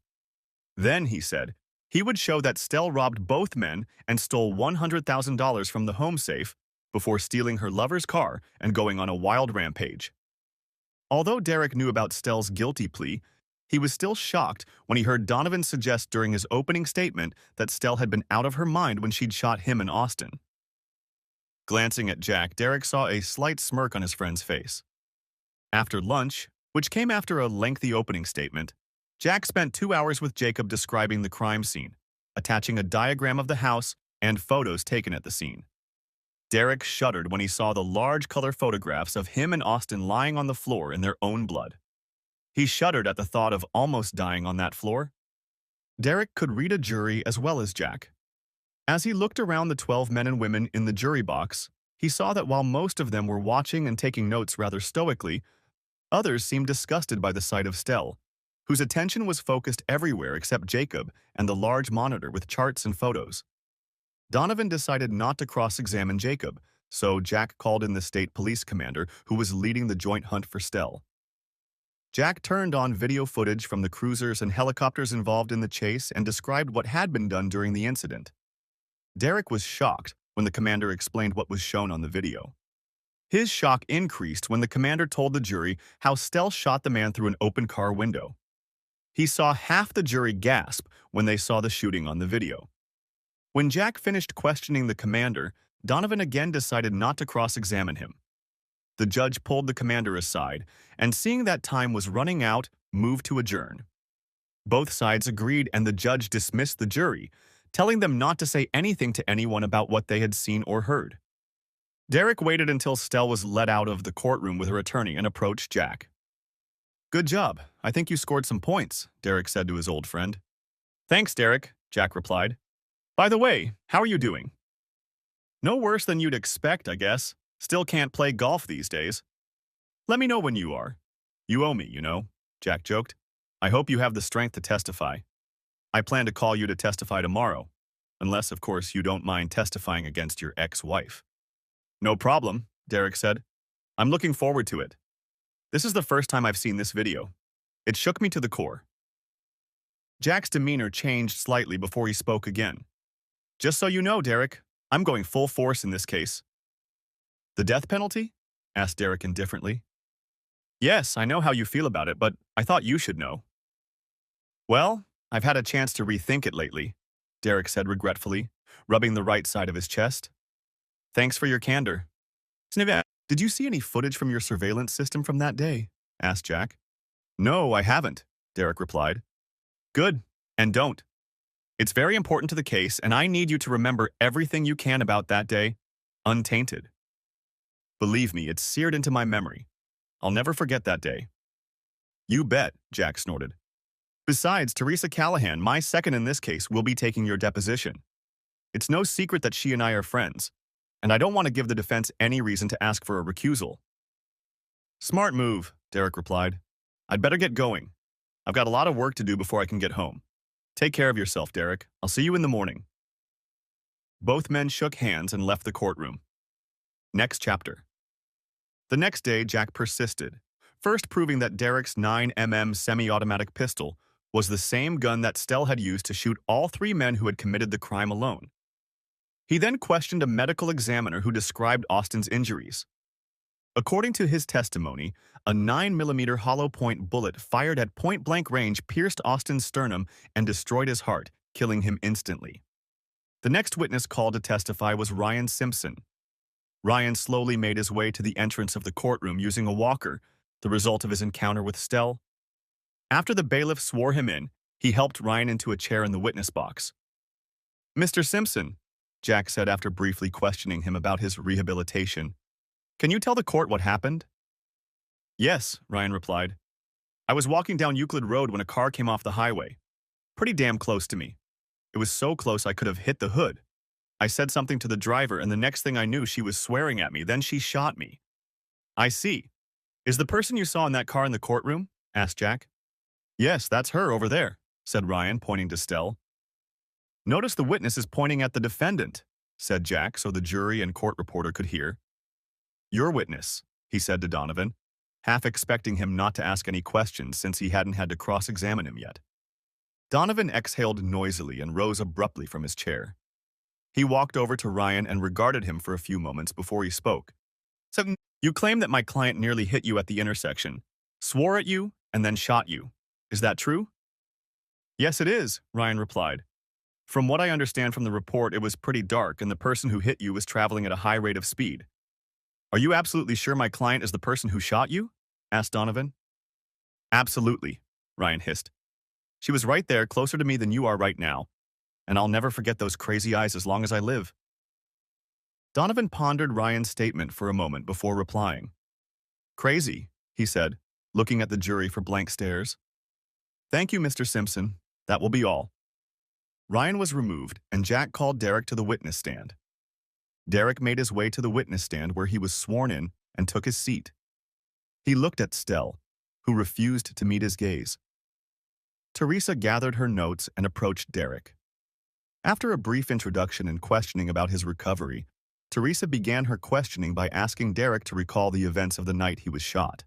Then, he said, he would show that Stell robbed both men and stole $100,000 from the home safe before stealing her lover's car and going on a wild rampage. Although Derek knew about Stell's guilty plea, he was still shocked when he heard Donovan suggest during his opening statement that Stell had been out of her mind when she'd shot him in Austin. Glancing at Jack, Derek saw a slight smirk on his friend's face. After lunch, which came after a lengthy opening statement, Jack spent 2 hours with Jacob describing the crime scene, attaching a diagram of the house and photos taken at the scene. Derek shuddered when he saw the large color photographs of him and Austin lying on the floor in their own blood. He shuddered at the thought of almost dying on that floor. Derek could read a jury as well as Jack. As he looked around the 12 men and women in the jury box, he saw that while most of them were watching and taking notes rather stoically, others seemed disgusted by the sight of Stell, whose attention was focused everywhere except Jacob and the large monitor with charts and photos. Donovan decided not to cross-examine Jacob, so Jack called in the state police commander who was leading the joint hunt for Stell. Jack turned on video footage from the cruisers and helicopters involved in the chase and described what had been done during the incident. Derek was shocked when the commander explained what was shown on the video. His shock increased when the commander told the jury how Stell shot the man through an open car window. He saw half the jury gasp when they saw the shooting on the video. When Jack finished questioning the commander, Donovan again decided not to cross-examine him. The judge pulled the commander aside, and seeing that time was running out, moved to adjourn. Both sides agreed, and the judge dismissed the jury, telling them not to say anything to anyone about what they had seen or heard. Derek waited until Stell was let out of the courtroom with her attorney and approached Jack. Good job. I think you scored some points, Derek said to his old friend. Thanks, Derek, Jack replied. By the way, how are you doing? No worse than you'd expect, I guess. Still can't play golf these days. Let me know when you are. You owe me, you know, Jack joked. I hope you have the strength to testify. I plan to call you to testify tomorrow, unless, of course, you don't mind testifying against your ex-wife. No problem, Derek said. I'm looking forward to it. This is the first time I've seen this video. It shook me to the core. Jack's demeanor changed slightly before he spoke again. Just so you know, Derek, I'm going full force in this case. The death penalty? Asked Derek indifferently. Yes, I know how you feel about it, but I thought you should know. Well, I've had a chance to rethink it lately, Derek said regretfully, rubbing the right side of his chest. Thanks for your candor. Did you see any footage from your surveillance system from that day? Asked Jack. No, I haven't, Derek replied. Good, and don't. It's very important to the case, and I need you to remember everything you can about that day, untainted. Believe me, it's seared into my memory. I'll never forget that day. You bet, Jack snorted. Besides, Teresa Callahan, my second in this case, will be taking your deposition. It's no secret that she and I are friends, and I don't want to give the defense any reason to ask for a recusal. Smart move, Derek replied. I'd better get going. I've got a lot of work to do before I can get home. Take care of yourself, Derek. I'll see you in the morning. Both men shook hands and left the courtroom. Next chapter. The next day, Jack persisted, first proving that Derek's 9mm semi-automatic pistol was the same gun that Stell had used to shoot all three men who had committed the crime alone. He then questioned a medical examiner who described Austin's injuries. According to his testimony, a 9mm hollow-point bullet fired at point-blank range pierced Austin's sternum and destroyed his heart, killing him instantly. The next witness called to testify was Ryan Simpson. Ryan slowly made his way to the entrance of the courtroom using a walker, the result of his encounter with Stell. After the bailiff swore him in, he helped Ryan into a chair in the witness box. Mr. Simpson, Jack said after briefly questioning him about his rehabilitation, can you tell the court what happened? Yes, Ryan replied. I was walking down Euclid Road when a car came off the highway. Pretty damn close to me. It was so close I could have hit the hood. I said something to the driver, and the next thing I knew, she was swearing at me. Then she shot me. I see. Is the person you saw in that car in the courtroom? Asked Jack. Yes, that's her over there, said Ryan, pointing to Stell. Notice the witness is pointing at the defendant, said Jack so the jury and court reporter could hear. Your witness, he said to Donovan, half expecting him not to ask any questions since he hadn't had to cross-examine him yet. Donovan exhaled noisily and rose abruptly from his chair. He walked over to Ryan and regarded him for a few moments before he spoke. So, you claim that my client nearly hit you at the intersection, swore at you, and then shot you. Is that true? Yes, it is, Ryan replied. From what I understand from the report, it was pretty dark and the person who hit you was traveling at a high rate of speed. Are you absolutely sure my client is the person who shot you? Asked Donovan. Absolutely, Ryan hissed. She was right there, closer to me than you are right now, and I'll never forget those crazy eyes as long as I live. Donovan pondered Ryan's statement for a moment before replying. Crazy, he said, looking at the jury for blank stares. Thank you, Mr. Simpson. That will be all. Ryan was removed, and Jack called Derek to the witness stand. Derek made his way to the witness stand where he was sworn in and took his seat. He looked at Stell, who refused to meet his gaze. Teresa gathered her notes and approached Derek. After a brief introduction and questioning about his recovery, Teresa began her questioning by asking Derek to recall the events of the night he was shot.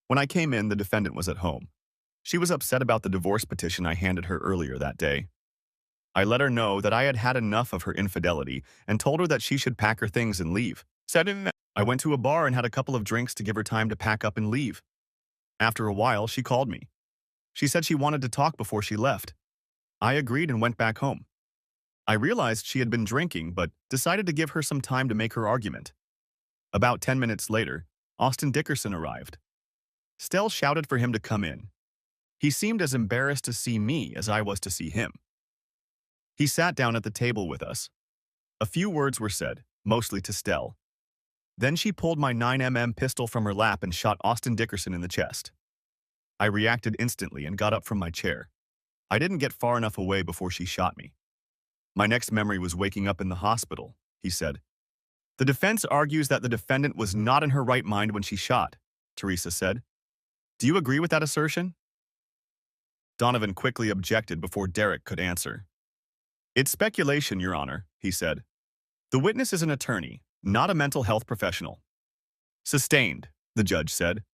When I came in, the defendant was at home. She was upset about the divorce petition I handed her earlier that day. I let her know that I had had enough of her infidelity and told her that she should pack her things and leave. I went to a bar and had a couple of drinks to give her time to pack up and leave. After a while, she called me. She said she wanted to talk before she left. I agreed and went back home. I realized she had been drinking, but decided to give her some time to make her argument. About 10 minutes later, Austin Dickerson arrived. Stell shouted for him to come in. He seemed as embarrassed to see me as I was to see him. He sat down at the table with us. A few words were said, mostly to Stell. Then she pulled my 9mm pistol from her lap and shot Austin Dickerson in the chest. I reacted instantly and got up from my chair. I didn't get far enough away before she shot me. My next memory was waking up in the hospital, he said. The defense argues that the defendant was not in her right mind when she shot, Teresa said. Do you agree with that assertion? Donovan quickly objected before Derek could answer. It's speculation, Your Honor, he said. The witness is an attorney, not a mental health professional. Sustained, the judge said.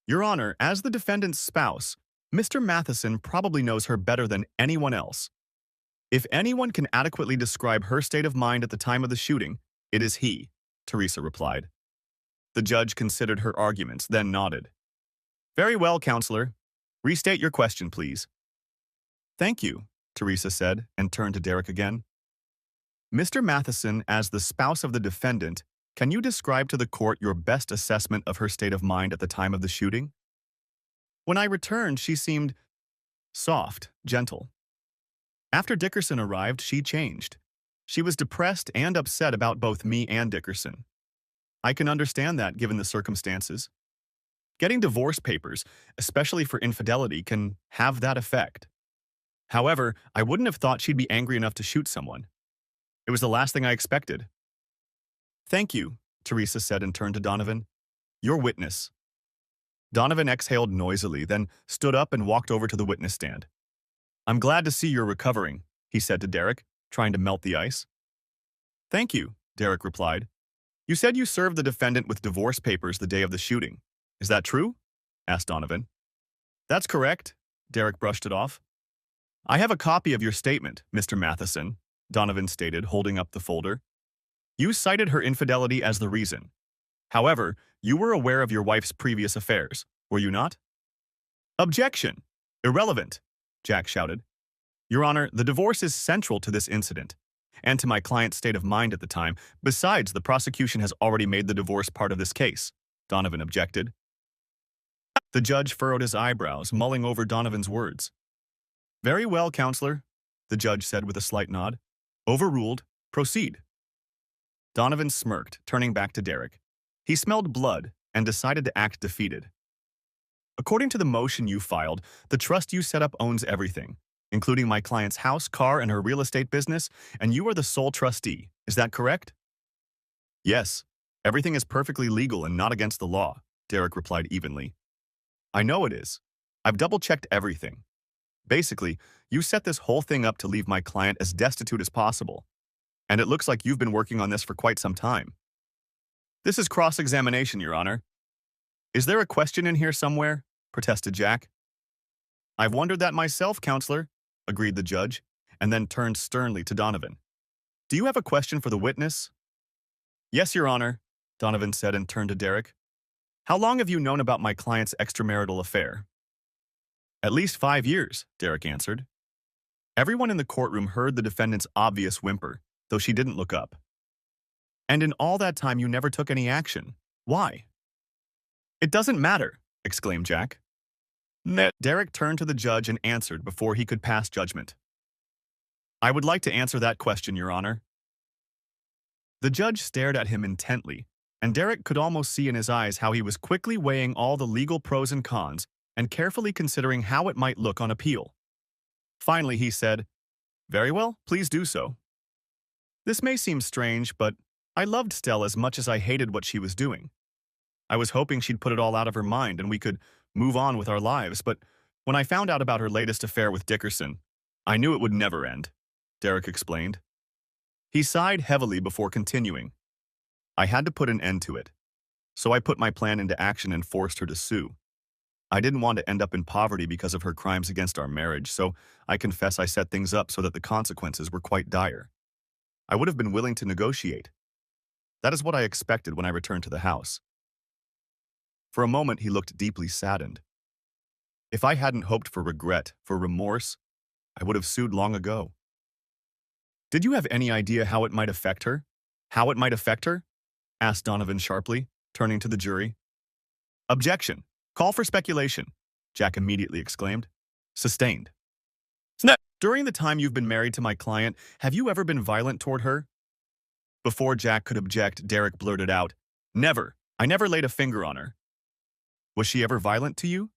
Your Honor, as the defendant's spouse, Mr. Matheson probably knows her better than anyone else. If anyone can adequately describe her state of mind at the time of the shooting, it is he, Teresa replied. The judge considered her arguments, then nodded. Very well, counselor. Restate your question, please. Thank you, Teresa said, and turned to Derek again. Mr. Matheson, as the spouse of the defendant, can you describe to the court your best assessment of her state of mind at the time of the shooting? When I returned, she seemed soft, gentle. After Dickerson arrived, she changed. She was depressed and upset about both me and Dickerson. I can understand that given the circumstances. Getting divorce papers, especially for infidelity, can have that effect. However, I wouldn't have thought she'd be angry enough to shoot someone. It was the last thing I expected. Thank you, Teresa said and turned to Donovan. Your witness. Donovan exhaled noisily, then stood up and walked over to the witness stand. I'm glad to see you're recovering, he said to Derek, trying to melt the ice. Thank you, Derek replied. You said you served the defendant with divorce papers the day of the shooting. Is that true? Asked Donovan. That's correct, Derek brushed it off. I have a copy of your statement, Mr. Matheson, Donovan stated, holding up the folder. You cited her infidelity as the reason. However, you were aware of your wife's previous affairs, were you not? Objection! Irrelevant, Jack shouted. Your Honor, the divorce is central to this incident, and to my client's state of mind at the time. Besides, the prosecution has already made the divorce part of this case, Donovan objected. The judge furrowed his eyebrows, mulling over Donovan's words. Very well, counselor, the judge said with a slight nod. Overruled. Proceed. Donovan smirked, turning back to Derek. He smelled blood and decided to act defeated. According to the motion you filed, the trust you set up owns everything, including my client's house, car, and her real estate business, and you are the sole trustee. Is that correct? Yes. Everything is perfectly legal and not against the law, Derek replied evenly. I know it is. I've double-checked everything. Basically, you set this whole thing up to leave my client as destitute as possible. And it looks like you've been working on this for quite some time. This is cross-examination, Your Honor. Is there a question in here somewhere? Protested Jack. I've wondered that myself, counselor, agreed the judge, and then turned sternly to Donovan. Do you have a question for the witness? Yes, Your Honor, Donovan said and turned to Derek. How long have you known about my client's extramarital affair? At least 5 years, Derek answered. Everyone in the courtroom heard the defendant's obvious whimper, though she didn't look up. And in all that time you never took any action. Why? It doesn't matter, exclaimed Jack. Derek turned to the judge and answered before he could pass judgment. I would like to answer that question, Your Honor. The judge stared at him intently, and Derek could almost see in his eyes how he was quickly weighing all the legal pros and cons and carefully considering how it might look on appeal. Finally, he said, Very well, please do so. This may seem strange, but I loved Stella as much as I hated what she was doing. I was hoping she'd put it all out of her mind and we could move on with our lives, but when I found out about her latest affair with Dickerson, I knew it would never end, Derek explained. He sighed heavily before continuing. I had to put an end to it, so I put my plan into action and forced her to sue. I didn't want to end up in poverty because of her crimes against our marriage, so I confess I set things up so that the consequences were quite dire. I would have been willing to negotiate. That is what I expected when I returned to the house. For a moment, he looked deeply saddened. If I hadn't hoped for regret, for remorse, I would have sued long ago. Did you have any idea how it might affect her? How it might affect her? Asked Donovan sharply, turning to the jury. Objection. Call for speculation, Jack immediately exclaimed. Sustained. Snap! During the time you've been married to my client, have you ever been violent toward her? Before Jack could object, Derek blurted out, Never. I never laid a finger on her. Was she ever violent to you?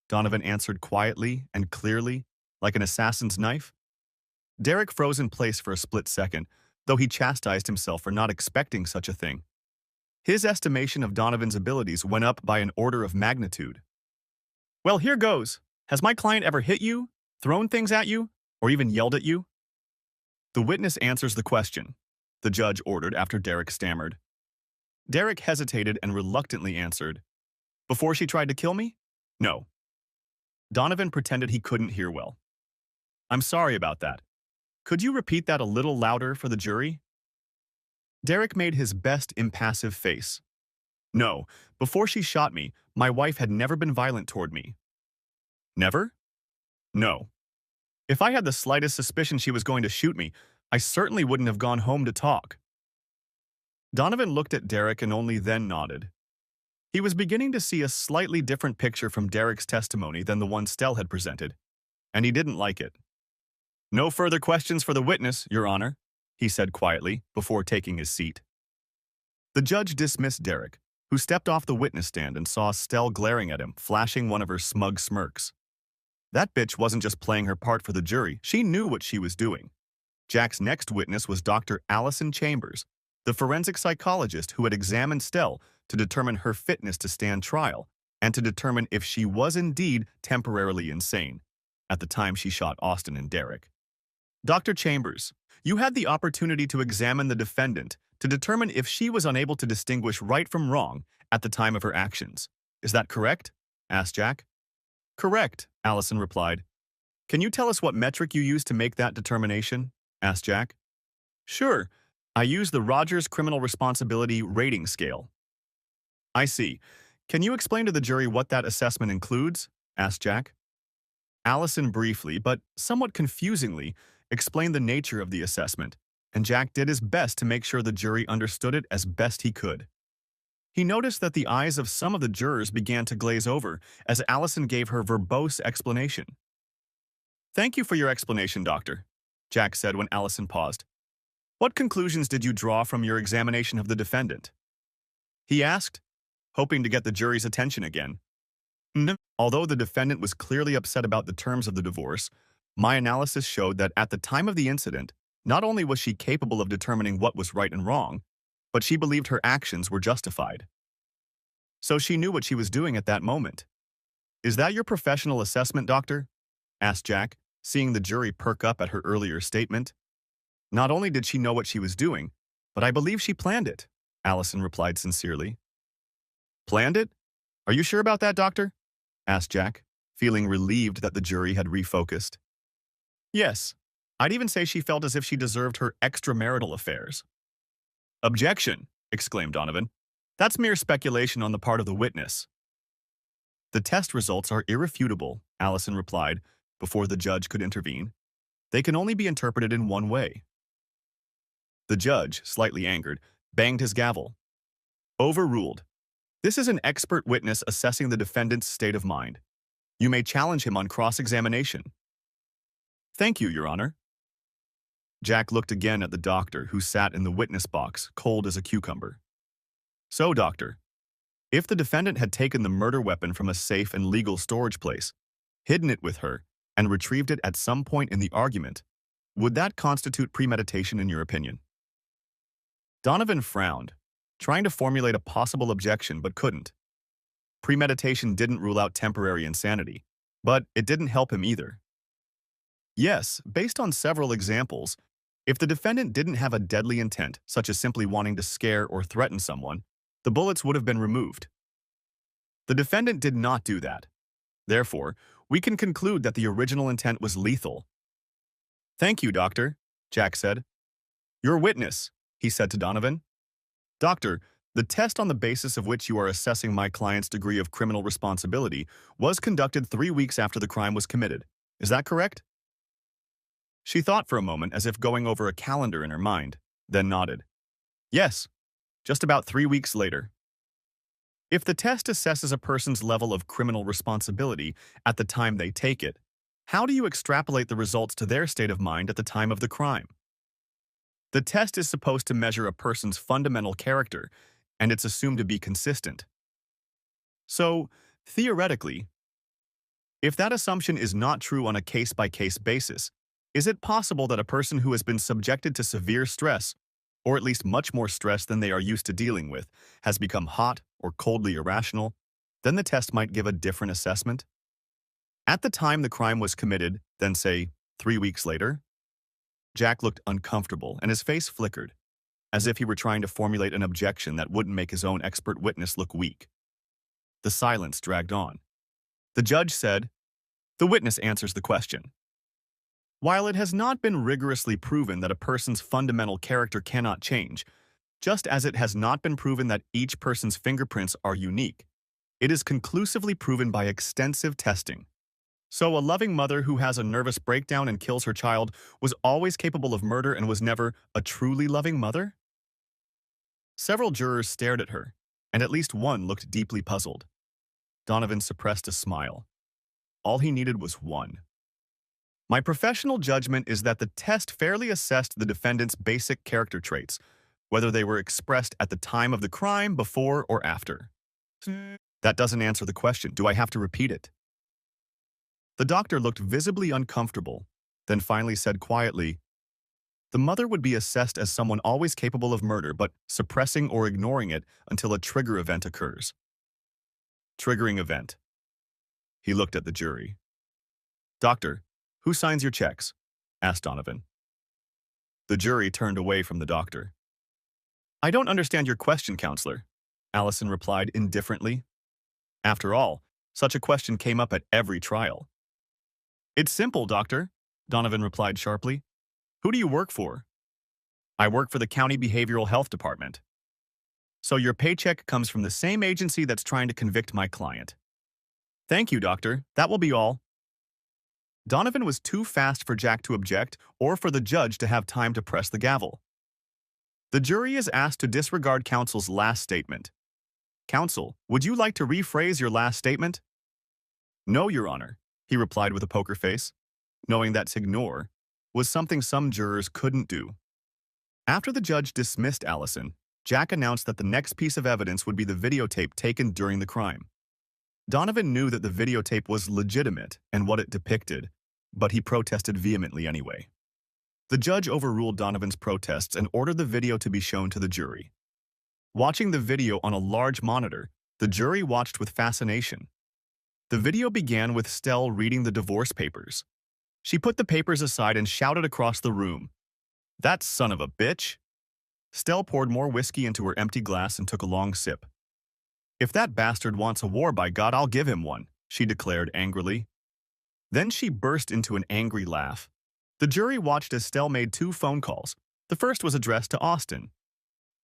Donovan answered quietly and clearly, like an assassin's knife. Derek froze in place for a split second, though he chastised himself for not expecting such a thing. His estimation of Donovan's abilities went up by an order of magnitude. Well, here goes. Has my client ever hit you, thrown things at you, or even yelled at you? The witness answers the question, the judge ordered after Derek stammered. Derek hesitated and reluctantly answered, Before she tried to kill me? No. Donovan pretended he couldn't hear well. I'm sorry about that. Could you repeat that a little louder for the jury? Derek made his best impassive face. No, before she shot me, my wife had never been violent toward me. Never? No. If I had the slightest suspicion she was going to shoot me, I certainly wouldn't have gone home to talk. Donovan looked at Derek and only then nodded. He was beginning to see a slightly different picture from Derek's testimony than the one Stell had presented, and he didn't like it. No further questions for the witness, Your Honor, he said quietly before taking his seat. The judge dismissed Derek, who stepped off the witness stand and saw Stell glaring at him, flashing one of her smug smirks. That bitch wasn't just playing her part for the jury, she knew what she was doing. Jack's next witness was Dr. Allison Chambers, the forensic psychologist who had examined Stell to determine her fitness to stand trial and to determine if she was indeed temporarily insane at the time she shot Austin and Derek. Dr. Chambers, you had the opportunity to examine the defendant to determine if she was unable to distinguish right from wrong at the time of her actions. Is that correct? Asked Jack. Correct, Allison replied. Can you tell us what metric you used to make that determination? Asked Jack. Sure, I used the Rogers Criminal Responsibility Rating Scale. I see. Can you explain to the jury what that assessment includes? Asked Jack. Allison briefly, but somewhat confusingly, explained the nature of the assessment, and Jack did his best to make sure the jury understood it as best he could. He noticed that the eyes of some of the jurors began to glaze over as Allison gave her verbose explanation. Thank you for your explanation, Doctor, Jack said when Allison paused. What conclusions did you draw from your examination of the defendant? He asked, hoping to get the jury's attention again. Although the defendant was clearly upset about the terms of the divorce, my analysis showed that at the time of the incident, not only was she capable of determining what was right and wrong, but she believed her actions were justified. So she knew what she was doing at that moment. Is that your professional assessment, Doctor? Asked Jack, seeing the jury perk up at her earlier statement. Not only did she know what she was doing, but I believe she planned it, Allison replied sincerely. Planned it? Are you sure about that, Doctor? Asked Jack, feeling relieved that the jury had refocused. Yes, I'd even say she felt as if she deserved her extramarital affairs. Objection, exclaimed Donovan. That's mere speculation on the part of the witness. The test results are irrefutable, Allison replied, before the judge could intervene. They can only be interpreted in one way. The judge, slightly angered, banged his gavel. Overruled. This is an expert witness assessing the defendant's state of mind. You may challenge him on cross-examination. Thank you, Your Honor. Jack looked again at the doctor who sat in the witness box, cold as a cucumber. So, Doctor, if the defendant had taken the murder weapon from a safe and legal storage place, hidden it with her, and retrieved it at some point in the argument, would that constitute premeditation in your opinion? Donovan frowned, trying to formulate a possible objection but couldn't. Premeditation didn't rule out temporary insanity, but it didn't help him either. Yes, based on several examples, if the defendant didn't have a deadly intent, such as simply wanting to scare or threaten someone, the bullets would have been removed. The defendant did not do that. Therefore, we can conclude that the original intent was lethal. Thank you, Doctor, Jack said. Your witness, he said to Donovan. Doctor, the test on the basis of which you are assessing my client's degree of criminal responsibility was conducted 3 weeks after the crime was committed. Is that correct? She thought for a moment as if going over a calendar in her mind, then nodded. Yes, just about 3 weeks later. If the test assesses a person's level of criminal responsibility at the time they take it, how do you extrapolate the results to their state of mind at the time of the crime? The test is supposed to measure a person's fundamental character, and it's assumed to be consistent. So, theoretically, if that assumption is not true on a case-by-case basis, is it possible that a person who has been subjected to severe stress, or at least much more stress than they are used to dealing with, has become hot or coldly irrational? Then the test might give a different assessment. At the time the crime was committed, then say 3 weeks later, Jack looked uncomfortable and his face flickered, as if he were trying to formulate an objection that wouldn't make his own expert witness look weak. The silence dragged on. The judge said, "The witness answers the question." While it has not been rigorously proven that a person's fundamental character cannot change, just as it has not been proven that each person's fingerprints are unique, it is conclusively proven by extensive testing. So a loving mother who has a nervous breakdown and kills her child was always capable of murder and was never a truly loving mother? Several jurors stared at her, and at least one looked deeply puzzled. Donovan suppressed a smile. All he needed was one. My professional judgment is that the test fairly assessed the defendant's basic character traits, whether they were expressed at the time of the crime, before, or after. That doesn't answer the question. Do I have to repeat it? The doctor looked visibly uncomfortable, then finally said quietly, "The mother would be assessed as someone always capable of murder, but suppressing or ignoring it until a trigger event occurs." Triggering event. He looked at the jury. "Doctor, who signs your checks?" asked Donovan. The jury turned away from the doctor. "I don't understand your question, counselor," Allison replied indifferently. After all, such a question came up at every trial. "It's simple, doctor," Donovan replied sharply. "Who do you work for?" "I work for the county behavioral health department." "So your paycheck comes from the same agency that's trying to convict my client." "Thank you, doctor. That will be all." Donovan was too fast for Jack to object or for the judge to have time to press the gavel. The jury is asked to disregard counsel's last statement. "Counsel, would you like to rephrase your last statement?" "No, Your Honor," he replied with a poker face, knowing that to ignore was something some jurors couldn't do. After the judge dismissed Allison, Jack announced that the next piece of evidence would be the videotape taken during the crime. Donovan knew that the videotape was legitimate and what it depicted, but he protested vehemently anyway. The judge overruled Donovan's protests and ordered the video to be shown to the jury. Watching the video on a large monitor, the jury watched with fascination. The video began with Stell reading the divorce papers. She put the papers aside and shouted across the room, "That son of a bitch!" Stell poured more whiskey into her empty glass and took a long sip. "If that bastard wants a war, by God, I'll give him one," she declared angrily. Then she burst into an angry laugh. The jury watched as Stell made 2 phone calls. The first was addressed to Austin.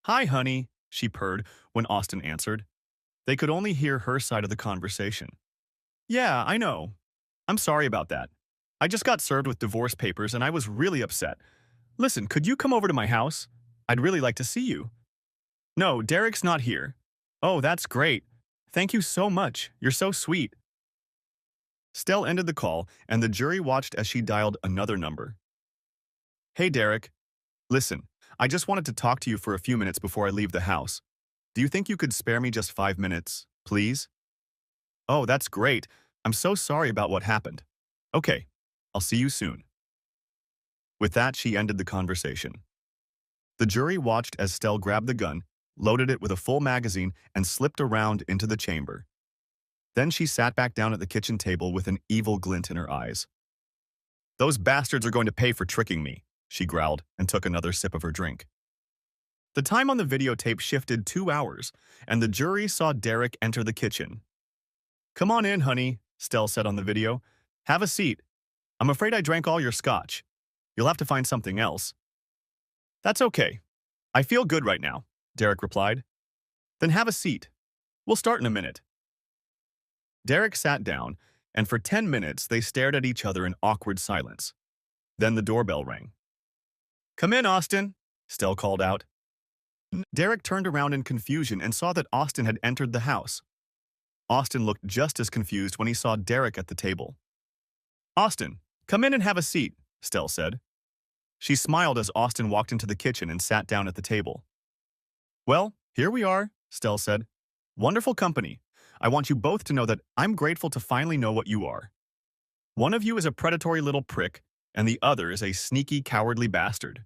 "Hi, honey," she purred when Austin answered. They could only hear her side of the conversation. "Yeah, I know. I'm sorry about that. I just got served with divorce papers and I was really upset. Listen, could you come over to my house? I'd really like to see you." "No, Derek's not here." "Oh, that's great. Thank you so much. You're so sweet." Stell ended the call, and the jury watched as she dialed another number. "Hey, Derek. Listen, I just wanted to talk to you for a few minutes before I leave the house. Do you think you could spare me just 5 minutes, please?" "Oh, that's great. I'm so sorry about what happened. Okay, I'll see you soon." With that, she ended the conversation. The jury watched as Stell grabbed the gun, loaded it with a full magazine, and slipped around into the chamber. Then she sat back down at the kitchen table with an evil glint in her eyes. "Those bastards are going to pay for tricking me," she growled and took another sip of her drink. The time on the videotape shifted 2 hours, and the jury saw Derek enter the kitchen. "Come on in, honey," Stell said on the video. "Have a seat. I'm afraid I drank all your scotch. You'll have to find something else." "That's okay. I feel good right now," Derek replied. "Then have a seat. We'll start in a minute." Derek sat down, and for 10 minutes they stared at each other in awkward silence. Then the doorbell rang. "Come in, Austin," Stell called out. Derek turned around in confusion and saw that Austin had entered the house. Austin looked just as confused when he saw Derek at the table. "Austin, come in and have a seat," Stell said. She smiled as Austin walked into the kitchen and sat down at the table. "Well, here we are," Stell said. "Wonderful company. I want you both to know that I'm grateful to finally know what you are. One of you is a predatory little prick, and the other is a sneaky, cowardly bastard.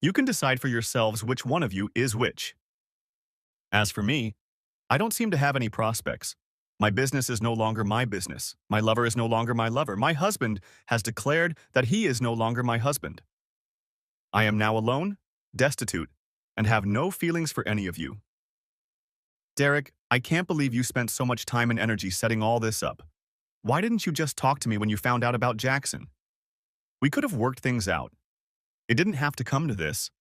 You can decide for yourselves which one of you is which. As for me, I don't seem to have any prospects. My business is no longer my business. My lover is no longer my lover. My husband has declared that he is no longer my husband. I am now alone, destitute, and have no feelings for any of you. Derek, I can't believe you spent so much time and energy setting all this up. Why didn't you just talk to me when you found out about Jackson?" We could have worked things out. It didn't have to come to this.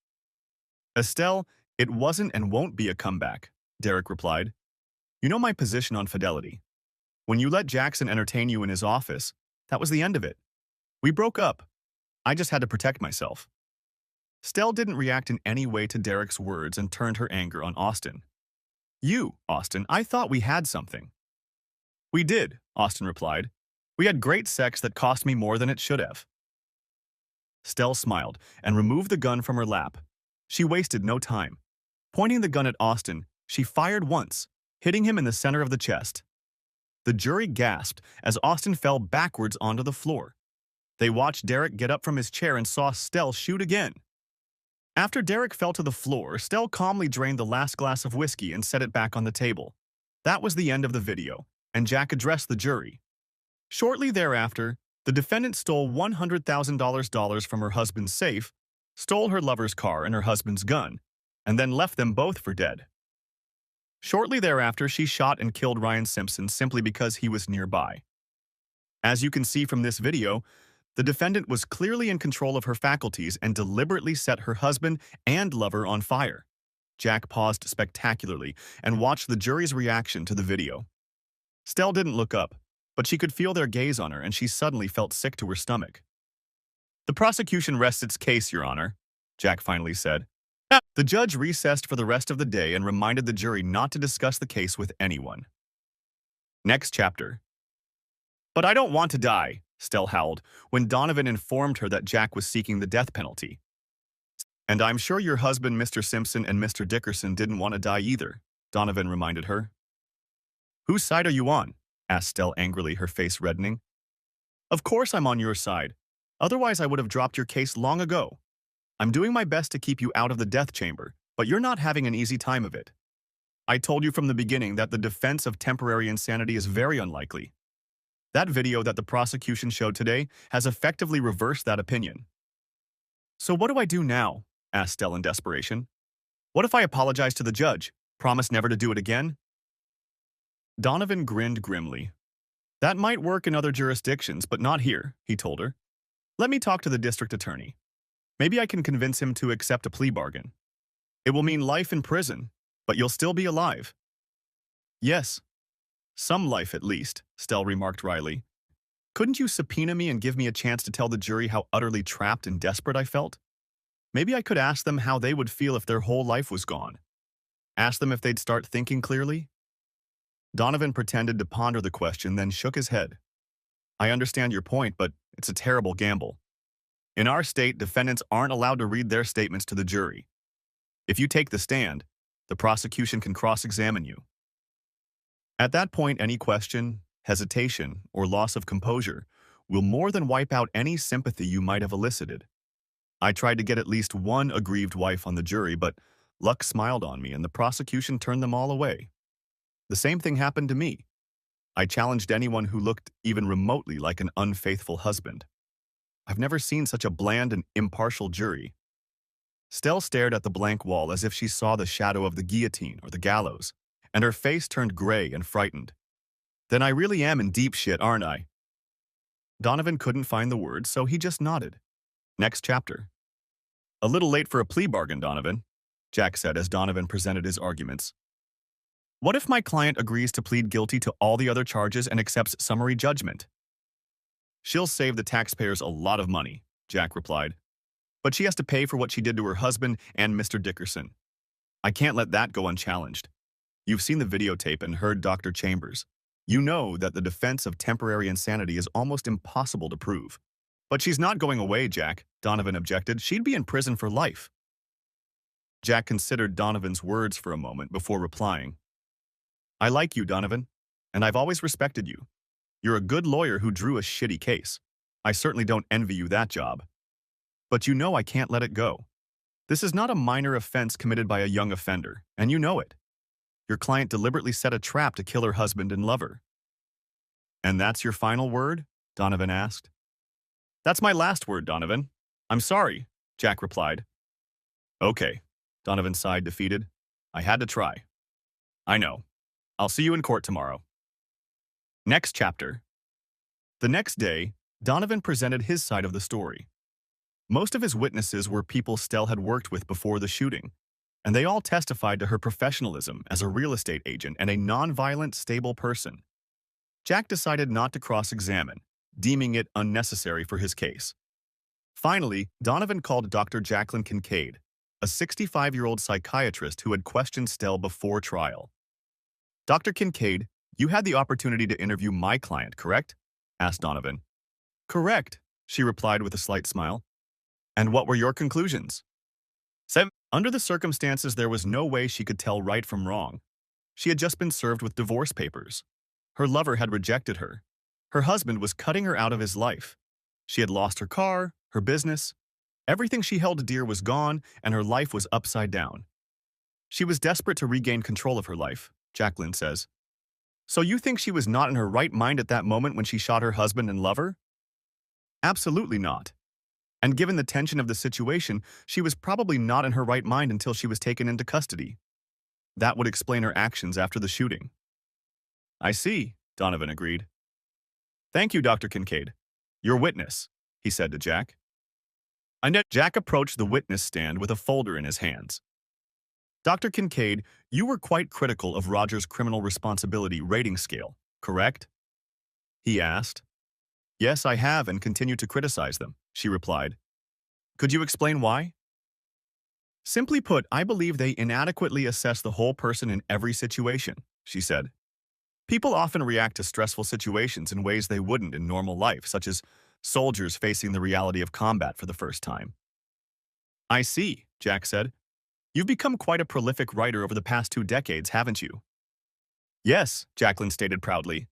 Estelle, it wasn't and won't be a comeback, Derek replied. You know my position on fidelity. When you let Jackson entertain you in his office, that was the end of it. We broke up. I just had to protect myself. Stell didn't react in any way to Derek's words and turned her anger on Austin. You, Austin, I thought we had something. We did, Austin replied. We had great sex that cost me more than it should have. Stell smiled and removed the gun from her lap. She wasted no time. Pointing the gun at Austin, she fired once, hitting him in the center of the chest. The jury gasped as Austin fell backwards onto the floor. They watched Derek get up from his chair and saw Stell shoot again. After Derek fell to the floor, Stell calmly drained the last glass of whiskey and set it back on the table. That was the end of the video, and Jack addressed the jury. Shortly thereafter, the defendant stole $100,000 from her husband's safe, stole her lover's car and her husband's gun, and then left them both for dead. Shortly thereafter, she shot and killed Ryan Simpson simply because he was nearby. As you can see from this video, the defendant was clearly in control of her faculties and deliberately set her husband and lover on fire. Jack paused spectacularly and watched the jury's reaction to the video. Stell didn't look up, but she could feel their gaze on her and she suddenly felt sick to her stomach. The prosecution rests its case, Your Honor, Jack finally said. The judge recessed for the rest of the day and reminded the jury not to discuss the case with anyone. Next chapter. But I don't want to die, Stell howled, when Donovan informed her that Jack was seeking the death penalty. And I'm sure your husband, Mr. Simpson, and Mr. Dickerson didn't want to die either, Donovan reminded her. Whose side are you on? Asked Stell angrily, her face reddening. Of course I'm on your side. Otherwise I would have dropped your case long ago. I'm doing my best to keep you out of the death chamber, but you're not having an easy time of it. I told you from the beginning that the defense of temporary insanity is very unlikely. That video that the prosecution showed today has effectively reversed that opinion. So what do I do now? Asked Stell in desperation. What if I apologize to the judge? Promise never to do it again? Donovan grinned grimly. That might work in other jurisdictions, but not here, he told her. Let me talk to the district attorney. Maybe I can convince him to accept a plea bargain. It will mean life in prison, but you'll still be alive. Yes. Some life at least, Stell remarked wryly. Couldn't you subpoena me and give me a chance to tell the jury how utterly trapped and desperate I felt? Maybe I could ask them how they would feel if their whole life was gone. Ask them if they'd start thinking clearly? Donovan pretended to ponder the question, then shook his head. I understand your point, but it's a terrible gamble. In our state, defendants aren't allowed to read their statements to the jury. If you take the stand, the prosecution can cross-examine you. At that point, any question, hesitation, or loss of composure will more than wipe out any sympathy you might have elicited. I tried to get at least one aggrieved wife on the jury, but luck smiled on me and the prosecution turned them all away. The same thing happened to me. I challenged anyone who looked even remotely like an unfaithful husband. I've never seen such a bland and impartial jury. Stell stared at the blank wall as if she saw the shadow of the guillotine or the gallows, and her face turned gray and frightened. Then I really am in deep shit, aren't I? Donovan couldn't find the words, so he just nodded. Next chapter. A little late for a plea bargain, Donovan, Jack said as Donovan presented his arguments. What if my client agrees to plead guilty to all the other charges and accepts summary judgment? She'll save the taxpayers a lot of money, Jack replied. But she has to pay for what she did to her husband and Mr. Dickerson. I can't let that go unchallenged. You've seen the videotape and heard Dr. Chambers. You know that the defense of temporary insanity is almost impossible to prove. But she's not going away, Jack, Donovan objected. She'd be in prison for life. Jack considered Donovan's words for a moment before replying. I like you, Donovan, and I've always respected you. You're a good lawyer who drew a shitty case. I certainly don't envy you that job. But you know I can't let it go. This is not a minor offense committed by a young offender, and you know it. Your client deliberately set a trap to kill her husband and lover. And that's your final word? Donovan asked. That's my last word, Donovan. I'm sorry, Jack replied. Okay, Donovan sighed, defeated. I had to try. I know. I'll see you in court tomorrow. Next chapter. The next day, Donovan presented his side of the story. Most of his witnesses were people Stell had worked with before the shooting, and they all testified to her professionalism as a real estate agent and a nonviolent, stable person. Jack decided not to cross-examine, deeming it unnecessary for his case. Finally, Donovan called Dr. Jacqueline Kincaid, a 65-year-old psychiatrist who had questioned Stell before trial. Dr. Kincaid, you had the opportunity to interview my client, correct? Asked Donovan. Correct, she replied with a slight smile. And what were your conclusions? Under the circumstances, there was no way she could tell right from wrong. She had just been served with divorce papers. Her lover had rejected her. Her husband was cutting her out of his life. She had lost her car, her business. Everything she held dear was gone, and her life was upside down. She was desperate to regain control of her life, Jacqueline says. So you think she was not in her right mind at that moment when she shot her husband and lover? Absolutely not. And given the tension of the situation, she was probably not in her right mind until she was taken into custody. That would explain her actions after the shooting. I see, Donovan agreed. Thank you, Dr. Kincaid. Your witness, he said to Jack. Jack approached the witness stand with a folder in his hands. Dr. Kincaid, you were quite critical of Roger's criminal responsibility rating scale, correct? He asked. Yes, I have and continue to criticize them, she replied. Could you explain why? Simply put, I believe they inadequately assess the whole person in every situation, she said. People often react to stressful situations in ways they wouldn't in normal life, such as soldiers facing the reality of combat for the first time. I see, Jack said. You've become quite a prolific writer over the past 2 decades, haven't you? Yes, Jacqueline stated proudly.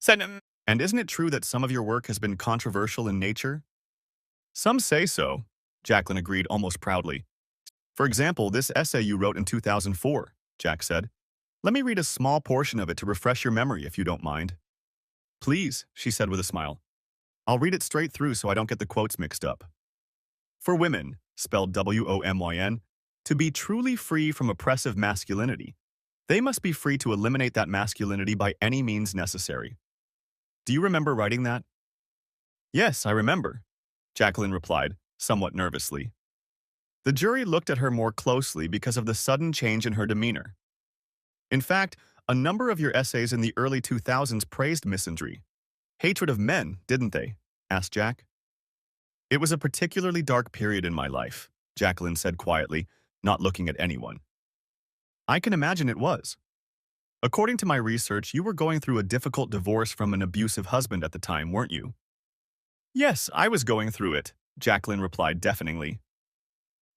And isn't it true that some of your work has been controversial in nature? Some say so, Jacqueline agreed almost proudly. For example, this essay you wrote in 2004, Jack said. Let me read a small portion of it to refresh your memory if you don't mind. Please, she said with a smile. I'll read it straight through so I don't get the quotes mixed up. For women, spelled W-O-M-Y-N, to be truly free from oppressive masculinity, they must be free to eliminate that masculinity by any means necessary. Do you remember writing that? Yes, I remember, Jacqueline replied, somewhat nervously. The jury looked at her more closely because of the sudden change in her demeanor. In fact, a number of your essays in the early 2000s praised misandry. Hatred of men, didn't they? Asked Jack. It was a particularly dark period in my life, Jacqueline said quietly, not looking at anyone. I can imagine it was. According to my research, you were going through a difficult divorce from an abusive husband at the time, weren't you? Yes, I was going through it, Jacqueline replied deafeningly.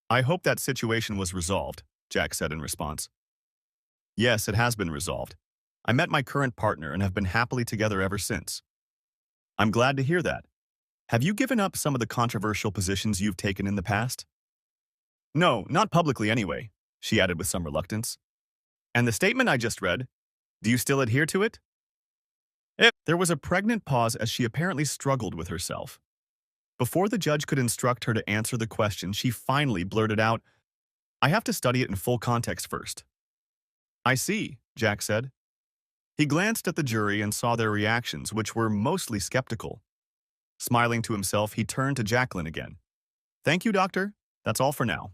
I hope that situation was resolved, Jack said in response. Yes, it has been resolved. I met my current partner and have been happily together ever since. I'm glad to hear that. Have you given up some of the controversial positions you've taken in the past? No, not publicly anyway, she added with some reluctance. And the statement I just read, do you still adhere to it? There was a pregnant pause as she apparently struggled with herself. Before the judge could instruct her to answer the question, she finally blurted out, I have to study it in full context first. I see, Jack said. He glanced at the jury and saw their reactions, which were mostly skeptical. Smiling to himself, he turned to Jacqueline again. Thank you, doctor. That's all for now.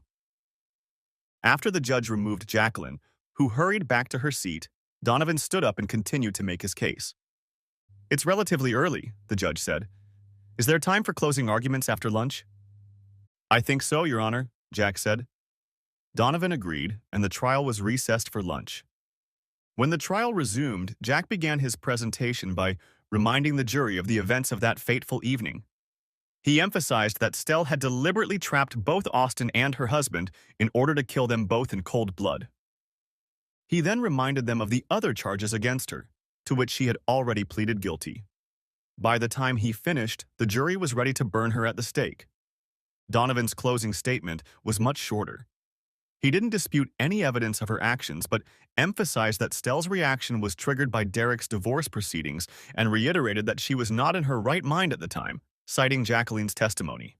After the judge removed Jacqueline, who hurried back to her seat, Donovan stood up and continued to make his case. It's relatively early, the judge said. Is there time for closing arguments after lunch? I think so, Your Honor, Jack said. Donovan agreed, and the trial was recessed for lunch. When the trial resumed, Jack began his presentation by reminding the jury of the events of that fateful evening. He emphasized that Stell had deliberately trapped both Austin and her husband in order to kill them both in cold blood. He then reminded them of the other charges against her, to which she had already pleaded guilty. By the time he finished, the jury was ready to burn her at the stake. Donovan's closing statement was much shorter. He didn't dispute any evidence of her actions, but emphasized that Stell's reaction was triggered by Derek's divorce proceedings and reiterated that she was not in her right mind at the time, citing Jacqueline's testimony.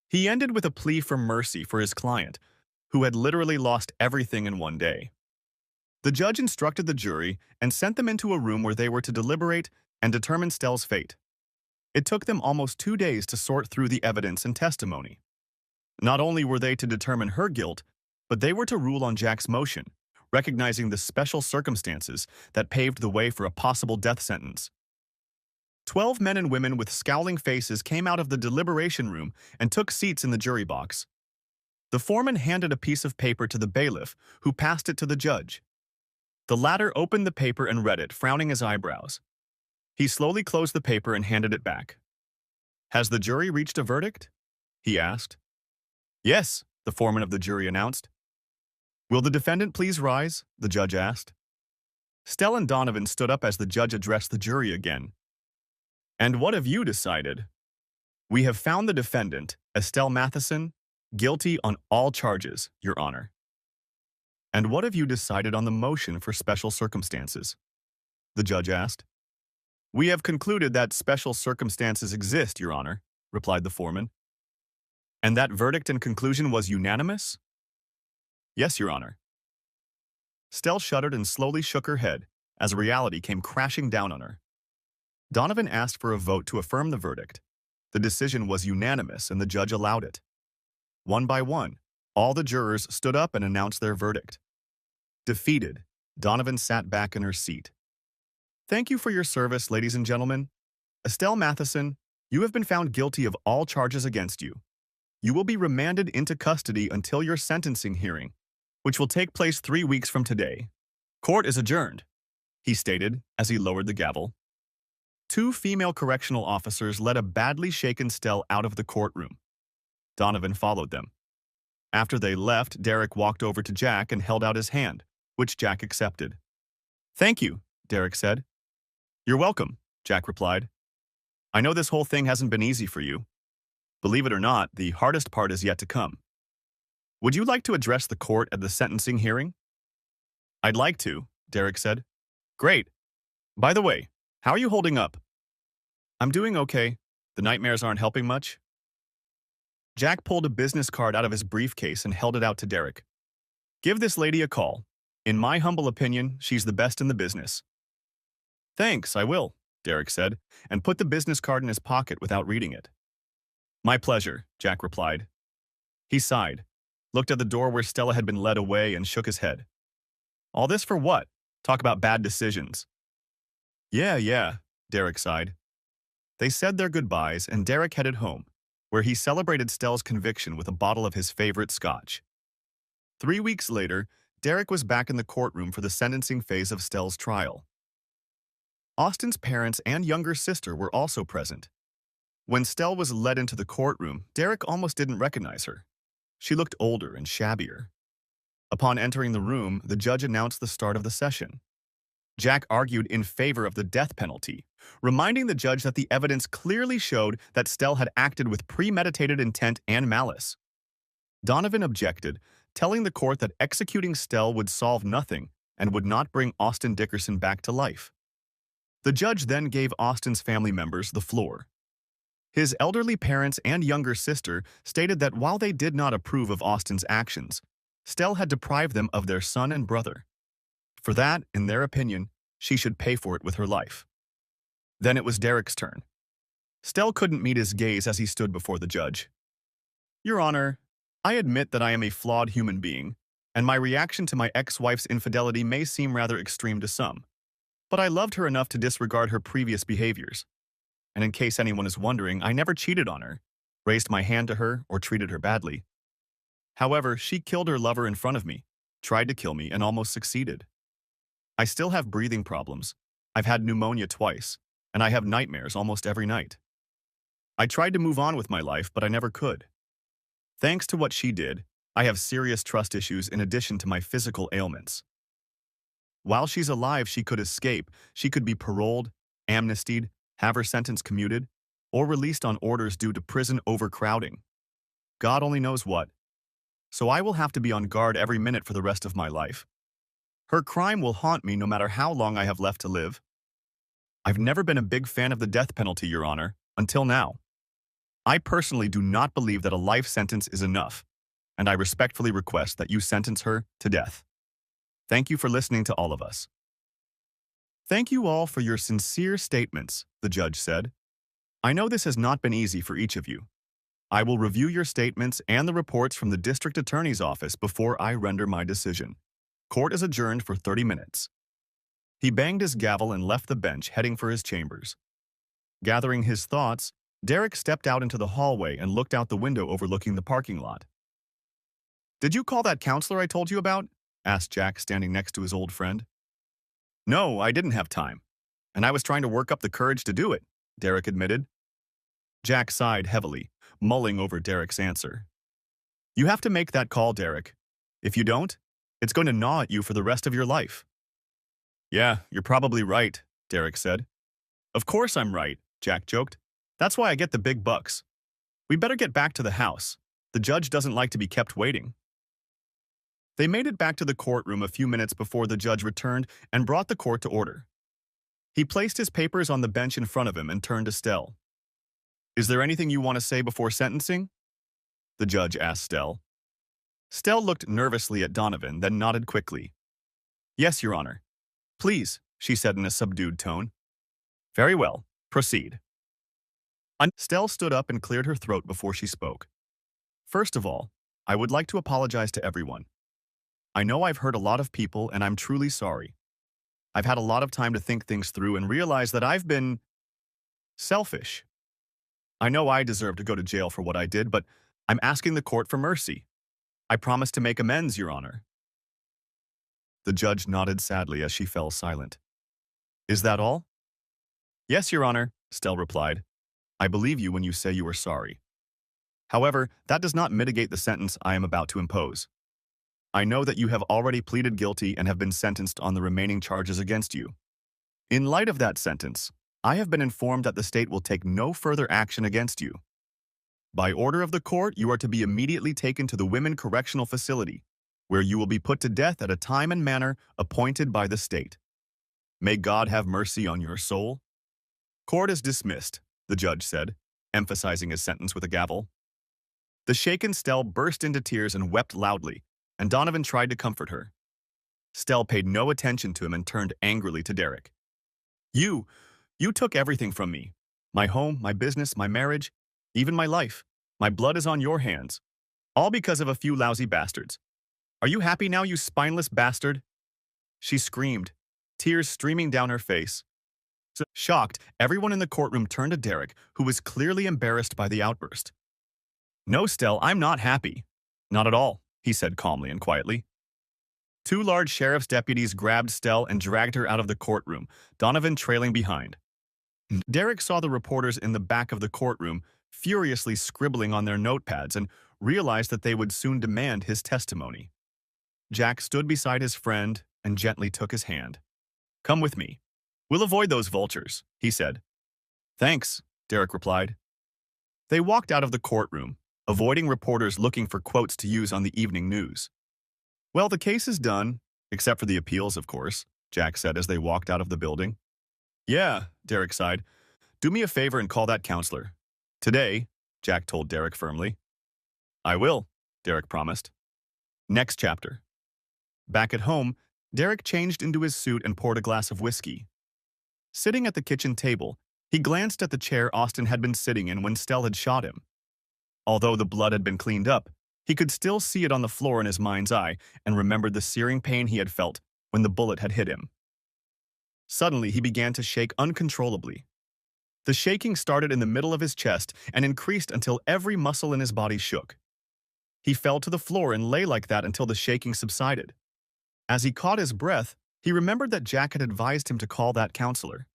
He ended with a plea for mercy for his client, who had literally lost everything in one day. The judge instructed the jury and sent them into a room where they were to deliberate and determine Stell's fate. It took them almost 2 days to sort through the evidence and testimony. Not only were they to determine her guilt, but they were to rule on Jack's motion, recognizing the special circumstances that paved the way for a possible death sentence. 12 men and women with scowling faces came out of the deliberation room and took seats in the jury box. The foreman handed a piece of paper to the bailiff, who passed it to the judge. The latter opened the paper and read it, frowning his eyebrows. He slowly closed the paper and handed it back. "Has the jury reached a verdict?" he asked. "Yes," the foreman of the jury announced. "Will the defendant please rise?" the judge asked. Stell and Donovan stood up as the judge addressed the jury again. "And what have you decided?" "We have found the defendant, Estelle Matheson, guilty on all charges, Your Honor." "And what have you decided on the motion for special circumstances?" the judge asked. "We have concluded that special circumstances exist, Your Honor," replied the foreman. "And that verdict and conclusion was unanimous?" "Yes, Your Honor." Stell shuddered and slowly shook her head as reality came crashing down on her. Donovan asked for a vote to affirm the verdict. The decision was unanimous and the judge allowed it. One by one, all the jurors stood up and announced their verdict. Defeated, Donovan sat back in her seat. "Thank you for your service, ladies and gentlemen. Estelle Matheson, you have been found guilty of all charges against you. You will be remanded into custody until your sentencing hearing, which will take place 3 weeks from today. Court is adjourned," he stated as he lowered the gavel. 2 female correctional officers led a badly shaken Stell out of the courtroom. Donovan followed them. After they left, Derek walked over to Jack and held out his hand, which Jack accepted. "Thank you," Derek said. "You're welcome," Jack replied. "I know this whole thing hasn't been easy for you. Believe it or not, the hardest part is yet to come. Would you like to address the court at the sentencing hearing?" "I'd like to," Derek said. "Great. By the way, how are you holding up?" "I'm doing okay. The nightmares aren't helping much." Jack pulled a business card out of his briefcase and held it out to Derek. "Give this lady a call. In my humble opinion, she's the best in the business." "Thanks, I will," Derek said, and put the business card in his pocket without reading it. "My pleasure," Jack replied. He sighed, looked at the door where Stella had been led away, and shook his head. "All this for what? Talk about bad decisions." Yeah, Derek sighed. They said their goodbyes, and Derek headed home, where he celebrated Stell's conviction with a bottle of his favorite scotch. 3 weeks later, Derek was back in the courtroom for the sentencing phase of Stell's trial. Austin's parents and younger sister were also present. When Stell was led into the courtroom, Derek almost didn't recognize her. She looked older and shabbier. Upon entering the room, the judge announced the start of the session. Jack argued in favor of the death penalty, reminding the judge that the evidence clearly showed that Stell had acted with premeditated intent and malice. Donovan objected, telling the court that executing Stell would solve nothing and would not bring Austin Dickerson back to life. The judge then gave Austin's family members the floor. His elderly parents and younger sister stated that while they did not approve of Austin's actions, Stell had deprived them of their son and brother. For that, in their opinion, she should pay for it with her life. Then it was Derek's turn. Stell couldn't meet his gaze as he stood before the judge. "Your Honor, I admit that I am a flawed human being, and my reaction to my ex-wife's infidelity may seem rather extreme to some. But I loved her enough to disregard her previous behaviors. And in case anyone is wondering, I never cheated on her, raised my hand to her, or treated her badly. However, she killed her lover in front of me, tried to kill me, and almost succeeded. I still have breathing problems. I've had pneumonia twice, and I have nightmares almost every night. I tried to move on with my life, but I never could. Thanks to what she did, I have serious trust issues in addition to my physical ailments. While she's alive, she could escape. She could be paroled, amnestied, have her sentence commuted, or released on orders due to prison overcrowding. God only knows what. So I will have to be on guard every minute for the rest of my life. Her crime will haunt me no matter how long I have left to live. I've never been a big fan of the death penalty, Your Honor, until now. I personally do not believe that a life sentence is enough, and I respectfully request that you sentence her to death. Thank you for listening to all of us." "Thank you all for your sincere statements," the judge said. I know this has not been easy for each of you. I will review your statements and the reports from the district attorney's office before I render my decision. Court is adjourned for 30 minutes. He banged his gavel and left the bench, heading for his chambers. Gathering his thoughts, Derek stepped out into the hallway and looked out the window overlooking the parking lot. "Did you call that counselor I told you about?" asked Jack, standing next to his old friend. "No, I didn't have time, and I was trying to work up the courage to do it," Derek admitted. Jack sighed heavily, mulling over Derek's answer. "You have to make that call, Derek. If you don't, it's going to gnaw at you for the rest of your life." "Yeah, you're probably right," Derek said. "Of course I'm right," Jack joked. "That's why I get the big bucks. We better get back to the house. The judge doesn't like to be kept waiting." They made it back to the courtroom a few minutes before the judge returned and brought the court to order. He placed his papers on the bench in front of him and turned to Stell. "Is there anything you want to say before sentencing?" the judge asked Stell. Stell looked nervously at Donovan, then nodded quickly. "Yes, Your Honor." "Please," she said in a subdued tone. "Very well. Proceed." Stell stood up and cleared her throat before she spoke. "First of all, I would like to apologize to everyone. I know I've hurt a lot of people, and I'm truly sorry. I've had a lot of time to think things through and realize that I've been selfish. I know I deserve to go to jail for what I did, but I'm asking the court for mercy. I promise to make amends, Your Honor." The judge nodded sadly as she fell silent. "Is that all?" "Yes, Your Honor," Stell replied. "I believe you when you say you are sorry. However, that does not mitigate the sentence I am about to impose. I know that you have already pleaded guilty and have been sentenced on the remaining charges against you. In light of that sentence, I have been informed that the state will take no further action against you. By order of the court, you are to be immediately taken to the Women Correctional Facility, where you will be put to death at a time and manner appointed by the state. May God have mercy on your soul." "Court is dismissed," the judge said, emphasizing his sentence with a gavel. The shaken Stell burst into tears and wept loudly, and Donovan tried to comfort her. Stell paid no attention to him and turned angrily to Derek. You took everything from me. My home, my business, my marriage, even my life. My blood is on your hands. All because of a few lousy bastards. Are you happy now, you spineless bastard?" She screamed, tears streaming down her face. Shocked, everyone in the courtroom turned to Derek, who was clearly embarrassed by the outburst. "No, Stell, I'm not happy." "Not at all," he said calmly and quietly. Two large sheriff's deputies grabbed Stell and dragged her out of the courtroom, Donovan trailing behind. Derek saw the reporters in the back of the courtroom furiously scribbling on their notepads and realized that they would soon demand his testimony. Jack stood beside his friend and gently took his hand. "Come with me. We'll avoid those vultures," he said. "Thanks," Derek replied. They walked out of the courtroom, avoiding reporters looking for quotes to use on the evening news. "Well, the case is done, except for the appeals, of course," Jack said as they walked out of the building. "Yeah," Derek sighed. "Do me a favor and call that counselor." "Today," Jack told Derek firmly. "I will," Derek promised. Next chapter. Back at home, Derek changed into his suit and poured a glass of whiskey. Sitting at the kitchen table, he glanced at the chair Austin had been sitting in when Stell had shot him. Although the blood had been cleaned up, he could still see it on the floor in his mind's eye and remembered the searing pain he had felt when the bullet had hit him. Suddenly, he began to shake uncontrollably. The shaking started in the middle of his chest and increased until every muscle in his body shook. He fell to the floor and lay like that until the shaking subsided. As he caught his breath, he remembered that Jack had advised him to call that counselor.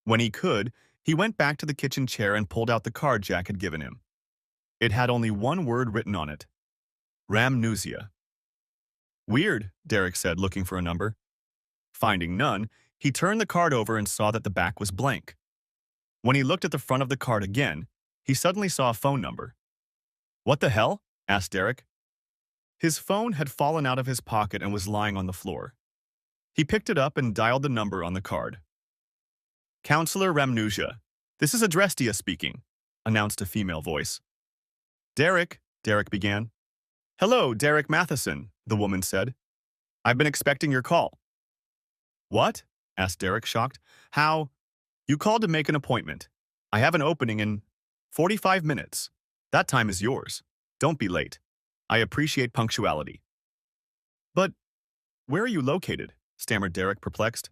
When he could, he went back to the kitchen chair and pulled out the card Jack had given him. It had only one word written on it: Rhamnusia. "Weird," Derek said, looking for a number. Finding none, he turned the card over and saw that the back was blank. When he looked at the front of the card again, he suddenly saw a phone number. "What the hell?" asked Derek. His phone had fallen out of his pocket and was lying on the floor. He picked it up and dialed the number on the card. "Counselor Rhamnusia, this is Adrestia speaking," announced a female voice. Derek began. "Hello, Derek Matheson," the woman said. "I've been expecting your call." "What?" asked Derek, shocked. "How? You called to make an appointment. I have an opening in 45 minutes. That time is yours. Don't be late. I appreciate punctuality. But where are you located? Stammered Derek, perplexed.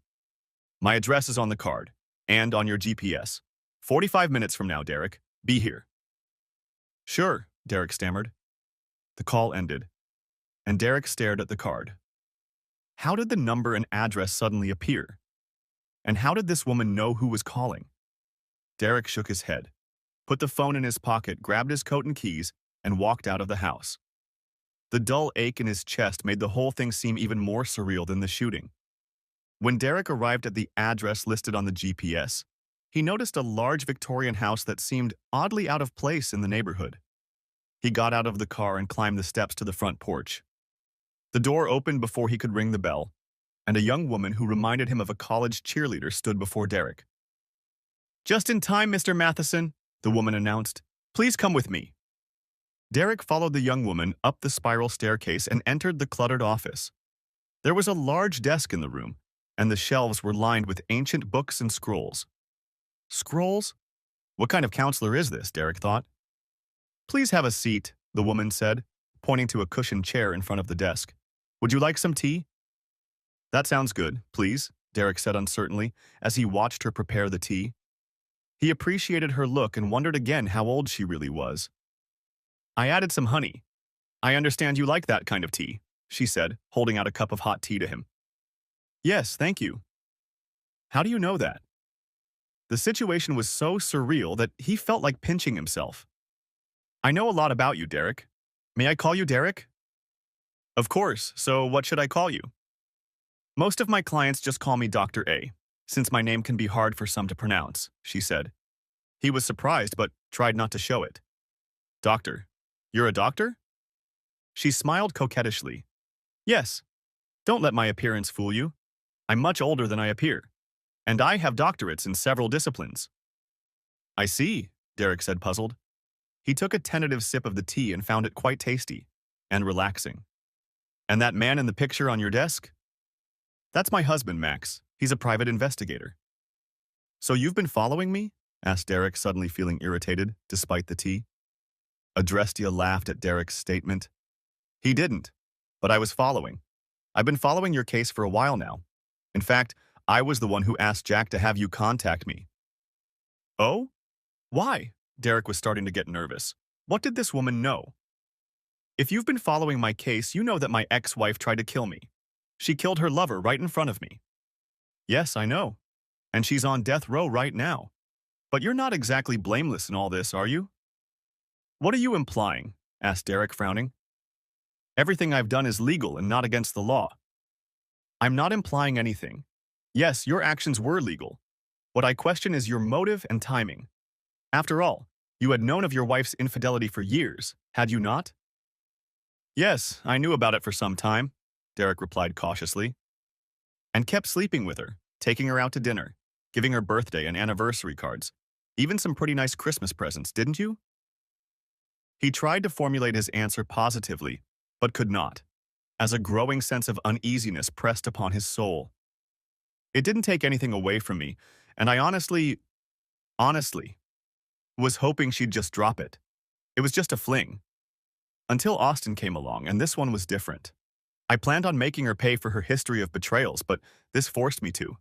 My address is on the card and on your GPS. 45 minutes from now, Derek. Be here. Sure, Derek stammered. The call ended, and Derek stared at the card. How did the number and address suddenly appear? And how did this woman know who was calling? Derek shook his head, put the phone in his pocket, grabbed his coat and keys, and walked out of the house. The dull ache in his chest made the whole thing seem even more surreal than the shooting. When Derek arrived at the address listed on the GPS, he noticed a large Victorian house that seemed oddly out of place in the neighborhood. He got out of the car and climbed the steps to the front porch. The door opened before he could ring the bell, and a young woman who reminded him of a college cheerleader stood before Derek. Just in time, Mr. Matheson, the woman announced. Please come with me. Derek followed the young woman up the spiral staircase and entered the cluttered office. There was a large desk in the room, and the shelves were lined with ancient books and scrolls. Scrolls? What kind of counselor is this? Derek thought. Please have a seat, the woman said, pointing to a cushioned chair in front of the desk. Would you like some tea? That sounds good, please, Derek said uncertainly as he watched her prepare the tea. He appreciated her look and wondered again how old she really was. I added some honey. I understand you like that kind of tea, she said, holding out a cup of hot tea to him. Yes, thank you. How do you know that? The situation was so surreal that he felt like pinching himself. I know a lot about you, Derek. May I call you Derek? Of course, so what should I call you? Most of my clients just call me Dr. A, since my name can be hard for some to pronounce, she said. He was surprised but tried not to show it. Doctor, you're a doctor? She smiled coquettishly. Yes. Don't let my appearance fool you. I'm much older than I appear, and I have doctorates in several disciplines. I see, Derek said, puzzled. He took a tentative sip of the tea and found it quite tasty and relaxing. And that man in the picture on your desk? That's my husband, Max. He's a private investigator. So you've been following me? Asked Derek, suddenly feeling irritated, despite the tea. Adrestia laughed at Derek's statement. He didn't, but I was following. I've been following your case for a while now. In fact, I was the one who asked Jack to have you contact me. Oh? Why? Derek was starting to get nervous. What did this woman know? If you've been following my case, you know that my ex-wife tried to kill me. She killed her lover right in front of me. Yes, I know. And she's on death row right now. But you're not exactly blameless in all this, are you? What are you implying? Asked Derek, frowning. Everything I've done is legal and not against the law. I'm not implying anything. Yes, your actions were legal. What I question is your motive and timing. After all, you had known of your wife's infidelity for years, had you not? Yes, I knew about it for some time, Derek replied cautiously. And kept sleeping with her, taking her out to dinner, giving her birthday and anniversary cards, even some pretty nice Christmas presents, didn't you? He tried to formulate his answer positively, but could not, as a growing sense of uneasiness pressed upon his soul. It didn't take anything away from me, and I honestly, was hoping she'd just drop it. It was just a fling. Until Austin came along, and this one was different. I planned on making her pay for her history of betrayals, but this forced me to.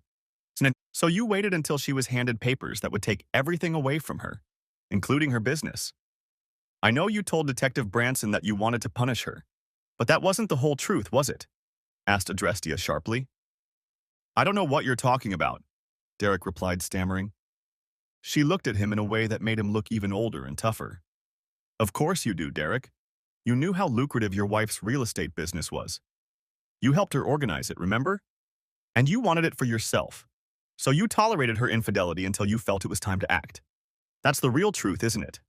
So you waited until she was handed papers that would take everything away from her, including her business. I know you told Detective Branson that you wanted to punish her, but that wasn't the whole truth, was it? Asked Adrestia sharply. I don't know what you're talking about, Derek replied, stammering. She looked at him in a way that made him look even older and tougher. Of course you do, Derek. You knew how lucrative your wife's real estate business was. You helped her organize it, remember? And you wanted it for yourself. So you tolerated her infidelity until you felt it was time to act. That's the real truth, isn't it?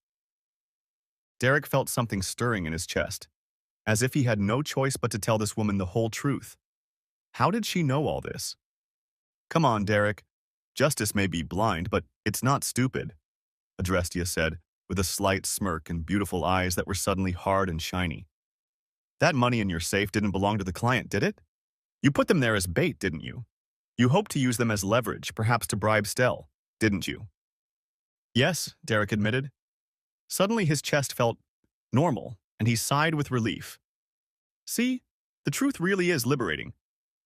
Derek felt something stirring in his chest, as if he had no choice but to tell this woman the whole truth. How did she know all this? Come on, Derek. Justice may be blind, but it's not stupid, Adrestia said, with a slight smirk and beautiful eyes that were suddenly hard and shiny. That money in your safe didn't belong to the client, did it? You put them there as bait, didn't you? You hoped to use them as leverage, perhaps to bribe Stell, didn't you? Yes, Derek admitted. Suddenly his chest felt normal, and he sighed with relief. See, the truth really is liberating.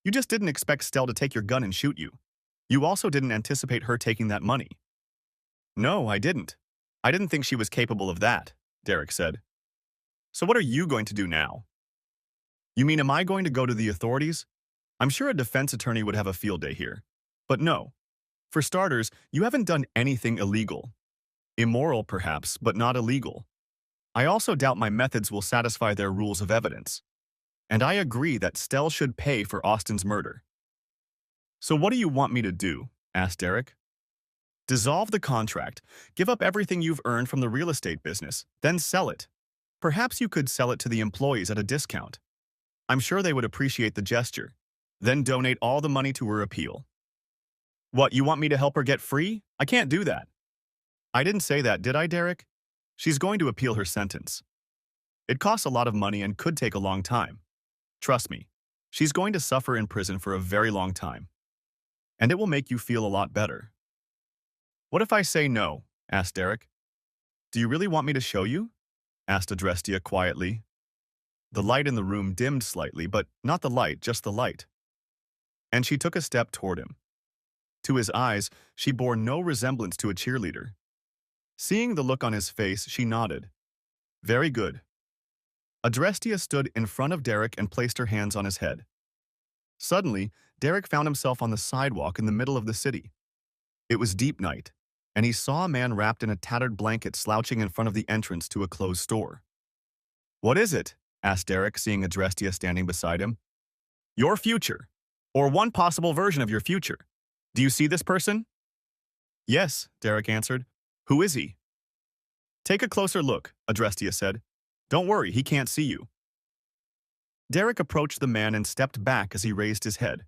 You just didn't expect Stell to take your gun and shoot you. You also didn't anticipate her taking that money. No, I didn't. I didn't think she was capable of that, Derek said. So what are you going to do now? You mean, am I going to go to the authorities? I'm sure a defense attorney would have a field day here. But no. For starters, you haven't done anything illegal. Immoral, perhaps, but not illegal. I also doubt my methods will satisfy their rules of evidence. And I agree that Stell should pay for Austin's murder. So what do you want me to do? Asked Derek. Dissolve the contract, give up everything you've earned from the real estate business, then sell it. Perhaps you could sell it to the employees at a discount. I'm sure they would appreciate the gesture. Then donate all the money to her appeal. What, you want me to help her get free? I can't do that. I didn't say that, did I, Derek? She's going to appeal her sentence. It costs a lot of money and could take a long time. Trust me, she's going to suffer in prison for a very long time. And it will make you feel a lot better. What if I say no? Asked Derek. Do you really want me to show you? Asked Adrestia quietly. The light in the room dimmed slightly, but not the light, just the light. And she took a step toward him. To his eyes, she bore no resemblance to a cheerleader. Seeing the look on his face, she nodded. Very good. Adrestia stood in front of Derek and placed her hands on his head. Suddenly, Derek found himself on the sidewalk in the middle of the city. It was deep night, and he saw a man wrapped in a tattered blanket slouching in front of the entrance to a closed store. What is it? Asked Derek, seeing Adrestia standing beside him. Your future, or one possible version of your future. Do you see this person? Yes, Derek answered. Who is he? Take a closer look, Adrestia said. Don't worry, he can't see you. Derek approached the man and stepped back as he raised his head.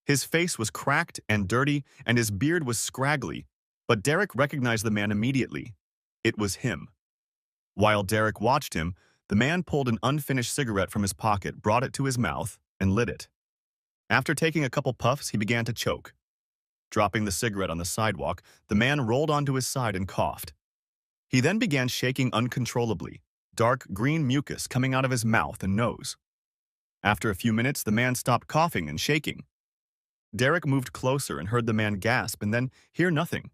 His face was cracked and dirty, and his beard was scraggly, but Derek recognized the man immediately. It was him. While Derek watched him, the man pulled an unfinished cigarette from his pocket, brought it to his mouth, and lit it. After taking a couple puffs, he began to choke. Dropping the cigarette on the sidewalk, the man rolled onto his side and coughed. He then began shaking uncontrollably, dark green mucus coming out of his mouth and nose. After a few minutes, the man stopped coughing and shaking. Derek moved closer and heard the man gasp and then hear nothing.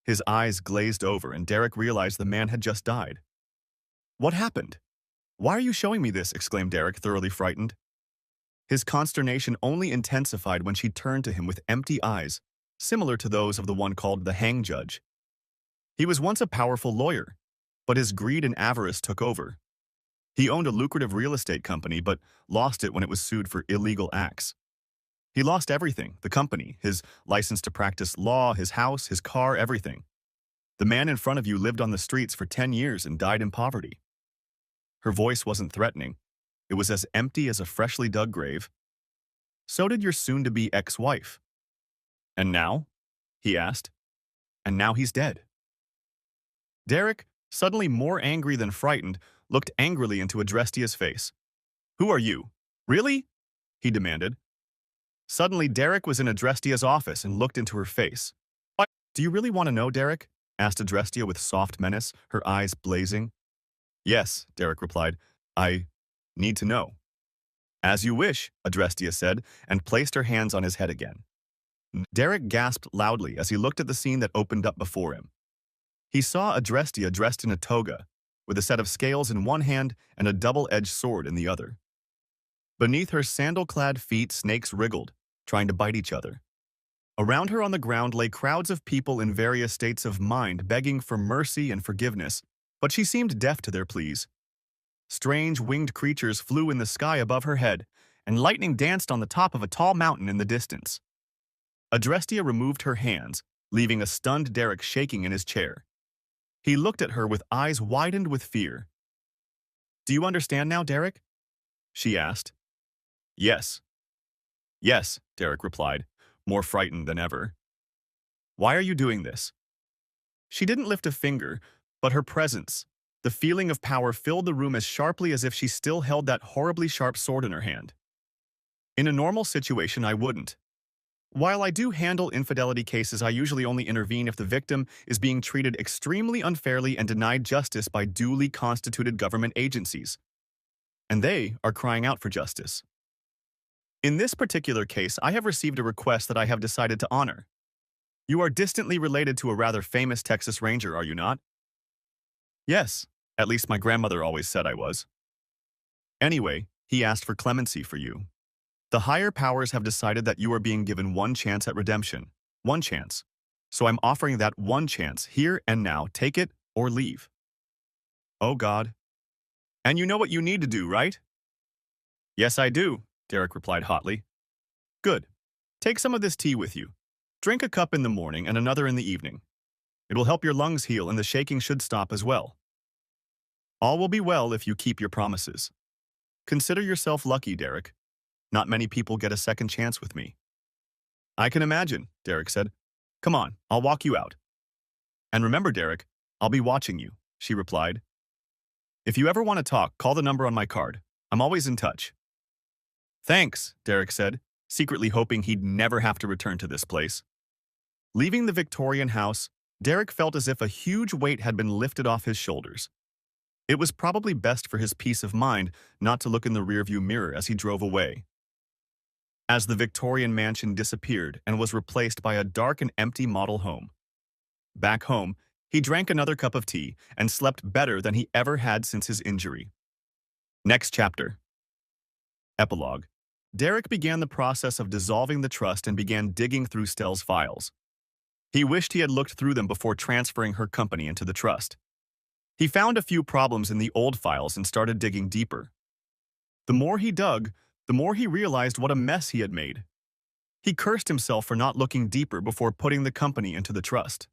His eyes glazed over, and Derek realized the man had just died. What happened? Why are you showing me this? Exclaimed Derek, thoroughly frightened. His consternation only intensified when she turned to him with empty eyes, similar to those of the one called the hang judge. He was once a powerful lawyer, but his greed and avarice took over. He owned a lucrative real estate company, but lost it when it was sued for illegal acts. He lost everything, the company, his license to practice law, his house, his car, everything. The man in front of you lived on the streets for 10 years and died in poverty. Her voice wasn't threatening. It was as empty as a freshly dug grave. So did your soon-to-be ex-wife. And now? He asked. And now he's dead. Derek, suddenly more angry than frightened, looked angrily into Adrestia's face. Who are you? Really? He demanded. Suddenly, Derek was in Adrestia's office and looked into her face. Do you really want to know, Derek? Asked Adrestia with soft menace, her eyes blazing. Yes, Derek replied. I need to know. As you wish, Adrestia said, and placed her hands on his head again. Derek gasped loudly as he looked at the scene that opened up before him. He saw Adrestia dressed in a toga, with a set of scales in one hand and a double-edged sword in the other. Beneath her sandal-clad feet, snakes wriggled, trying to bite each other. Around her on the ground lay crowds of people in various states of mind begging for mercy and forgiveness, but she seemed deaf to their pleas. Strange winged creatures flew in the sky above her head, and lightning danced on the top of a tall mountain in the distance. Adrestia removed her hands, leaving a stunned Derek shaking in his chair. He looked at her with eyes widened with fear. Do you understand now, Derek? She asked. Yes. Yes, Derek replied, more frightened than ever. Why are you doing this? She didn't lift a finger, but her presence, the feeling of power, filled the room as sharply as if she still held that horribly sharp sword in her hand. In a normal situation, I wouldn't. While I do handle infidelity cases, I usually only intervene if the victim is being treated extremely unfairly and denied justice by duly constituted government agencies, and they are crying out for justice. In this particular case, I have received a request that I have decided to honor. You are distantly related to a rather famous Texas Ranger, are you not? Yes, at least my grandmother always said I was. Anyway, he asked for clemency for you. The higher powers have decided that you are being given one chance at redemption. One chance. So I'm offering that one chance here and now. Take it or leave. Oh God. And you know what you need to do, right? Yes, I do, Derek replied hotly. Good. Take some of this tea with you. Drink a cup in the morning and another in the evening. It will help your lungs heal and the shaking should stop as well. All will be well if you keep your promises. Consider yourself lucky, Derek. Not many people get a second chance with me. I can imagine, Derek said. Come on, I'll walk you out. And remember, Derek, I'll be watching you, she replied. If you ever want to talk, call the number on my card. I'm always in touch. Thanks, Derek said, secretly hoping he'd never have to return to this place. Leaving the Victorian house, Derek felt as if a huge weight had been lifted off his shoulders. It was probably best for his peace of mind not to look in the rearview mirror as he drove away. As the Victorian mansion disappeared and was replaced by a dark and empty model home. Back home, he drank another cup of tea and slept better than he ever had since his injury. Next chapter. Epilogue. Derek began the process of dissolving the trust and began digging through Stell's files. He wished he had looked through them before transferring her company into the trust. He found a few problems in the old files and started digging deeper. The more he dug, the more he realized what a mess he had made. He cursed himself for not looking deeper before putting the company into the trust.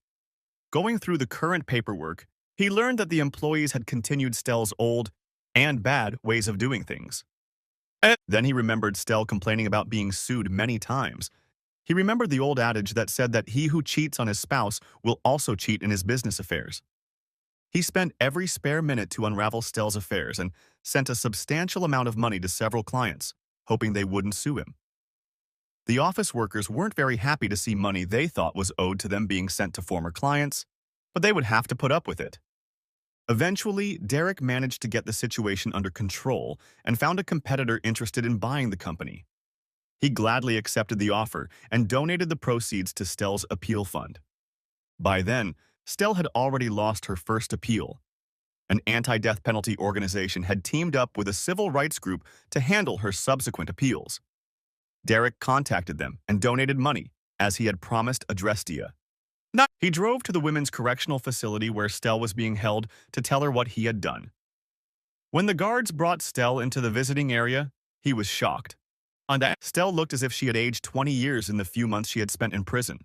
Going through the current paperwork, he learned that the employees had continued Stell's old and bad ways of doing things. Then he remembered Stell complaining about being sued many times. He remembered the old adage that said that he who cheats on his spouse will also cheat in his business affairs. He spent every spare minute to unravel Stell's affairs and sent a substantial amount of money to several clients, hoping they wouldn't sue him. The office workers weren't very happy to see money they thought was owed to them being sent to former clients, but they would have to put up with it. Eventually, Derek managed to get the situation under control and found a competitor interested in buying the company. He gladly accepted the offer and donated the proceeds to Stell's appeal fund. By then, Stell had already lost her first appeal. An anti-death penalty organization had teamed up with a civil rights group to handle her subsequent appeals. Derek contacted them and donated money, as he had promised Adrestia. He drove to the women's correctional facility where Stell was being held to tell her what he had done. When the guards brought Stell into the visiting area, he was shocked. Stell looked as if she had aged 20 years in the few months she had spent in prison.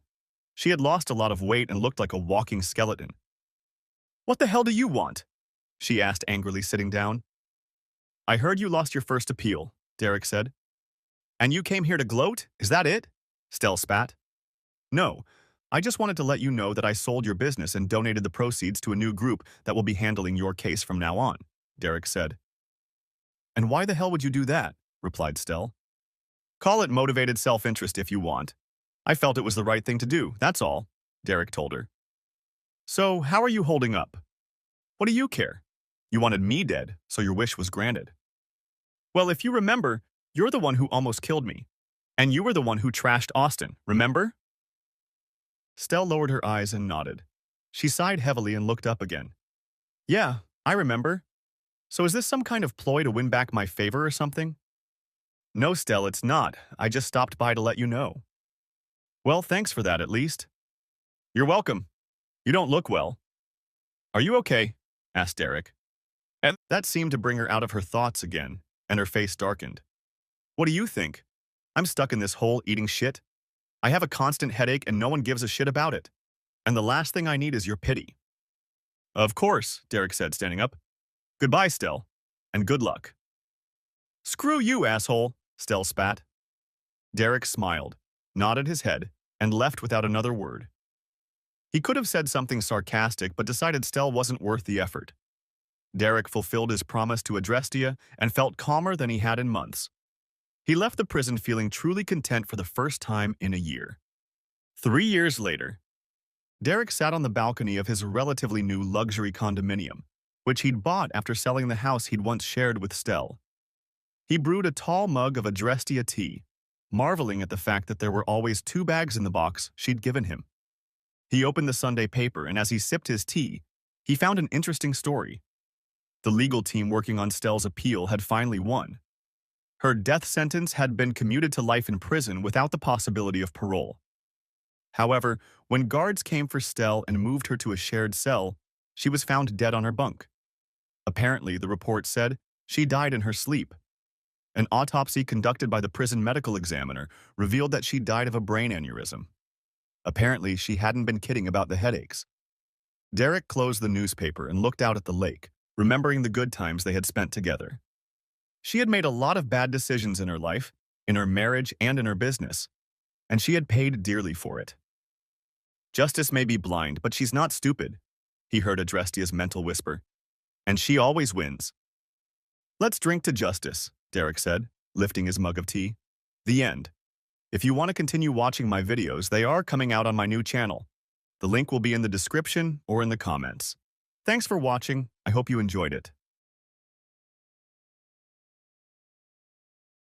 She had lost a lot of weight and looked like a walking skeleton. "What the hell do you want?" she asked angrily, sitting down. "I heard you lost your first appeal," Derek said. "And you came here to gloat? Is that it?" Stell spat. "No, I just wanted to let you know that I sold your business and donated the proceeds to a new group that will be handling your case from now on," Derek said. "And why the hell would you do that?" replied Stell. "Call it motivated self-interest if you want. I felt it was the right thing to do, that's all," Derek told her. "So, how are you holding up? What do you care? You wanted me dead, so your wish was granted. Well, if you remember, you're the one who almost killed me. And you were the one who trashed Austin, remember?" Stell lowered her eyes and nodded. She sighed heavily and looked up again. "Yeah, I remember. So is this some kind of ploy to win back my favor or something?" "No, Stell, it's not. I just stopped by to let you know." "Well, thanks for that, at least." "You're welcome. You don't look well." "Are you okay?" asked Derek. And that seemed to bring her out of her thoughts again, and her face darkened. "What do you think? I'm stuck in this hole eating shit. I have a constant headache and no one gives a shit about it. And the last thing I need is your pity." "Of course," Derek said, standing up. "Goodbye, Stell, and good luck." "Screw you, asshole," Stell spat. Derek smiled, nodded his head, and left without another word. He could have said something sarcastic, but decided Stell wasn't worth the effort. Derek fulfilled his promise to Adrestia and felt calmer than he had in months. He left the prison feeling truly content for the first time in a year. 3 years later, Derek sat on the balcony of his relatively new luxury condominium, which he'd bought after selling the house he'd once shared with Stell. He brewed a tall mug of Adrestia tea, marveling at the fact that there were always 2 bags in the box she'd given him. He opened the Sunday paper, and as he sipped his tea, he found an interesting story. The legal team working on Stell's appeal had finally won. Her death sentence had been commuted to life in prison without the possibility of parole. However, when guards came for Stell and moved her to a shared cell, she was found dead on her bunk. Apparently, the report said, she died in her sleep. An autopsy conducted by the prison medical examiner revealed that she died of a brain aneurysm. Apparently, she hadn't been kidding about the headaches. Derek closed the newspaper and looked out at the lake, remembering the good times they had spent together. She had made a lot of bad decisions in her life, in her marriage and in her business, and she had paid dearly for it. Justice may be blind, but she's not stupid, he heard Adrestia's mental whisper. And she always wins. Let's drink to justice, Derek said, lifting his mug of tea. The end. If you want to continue watching my videos, they are coming out on my new channel. The link will be in the description or in the comments. Thanks for watching. I hope you enjoyed it.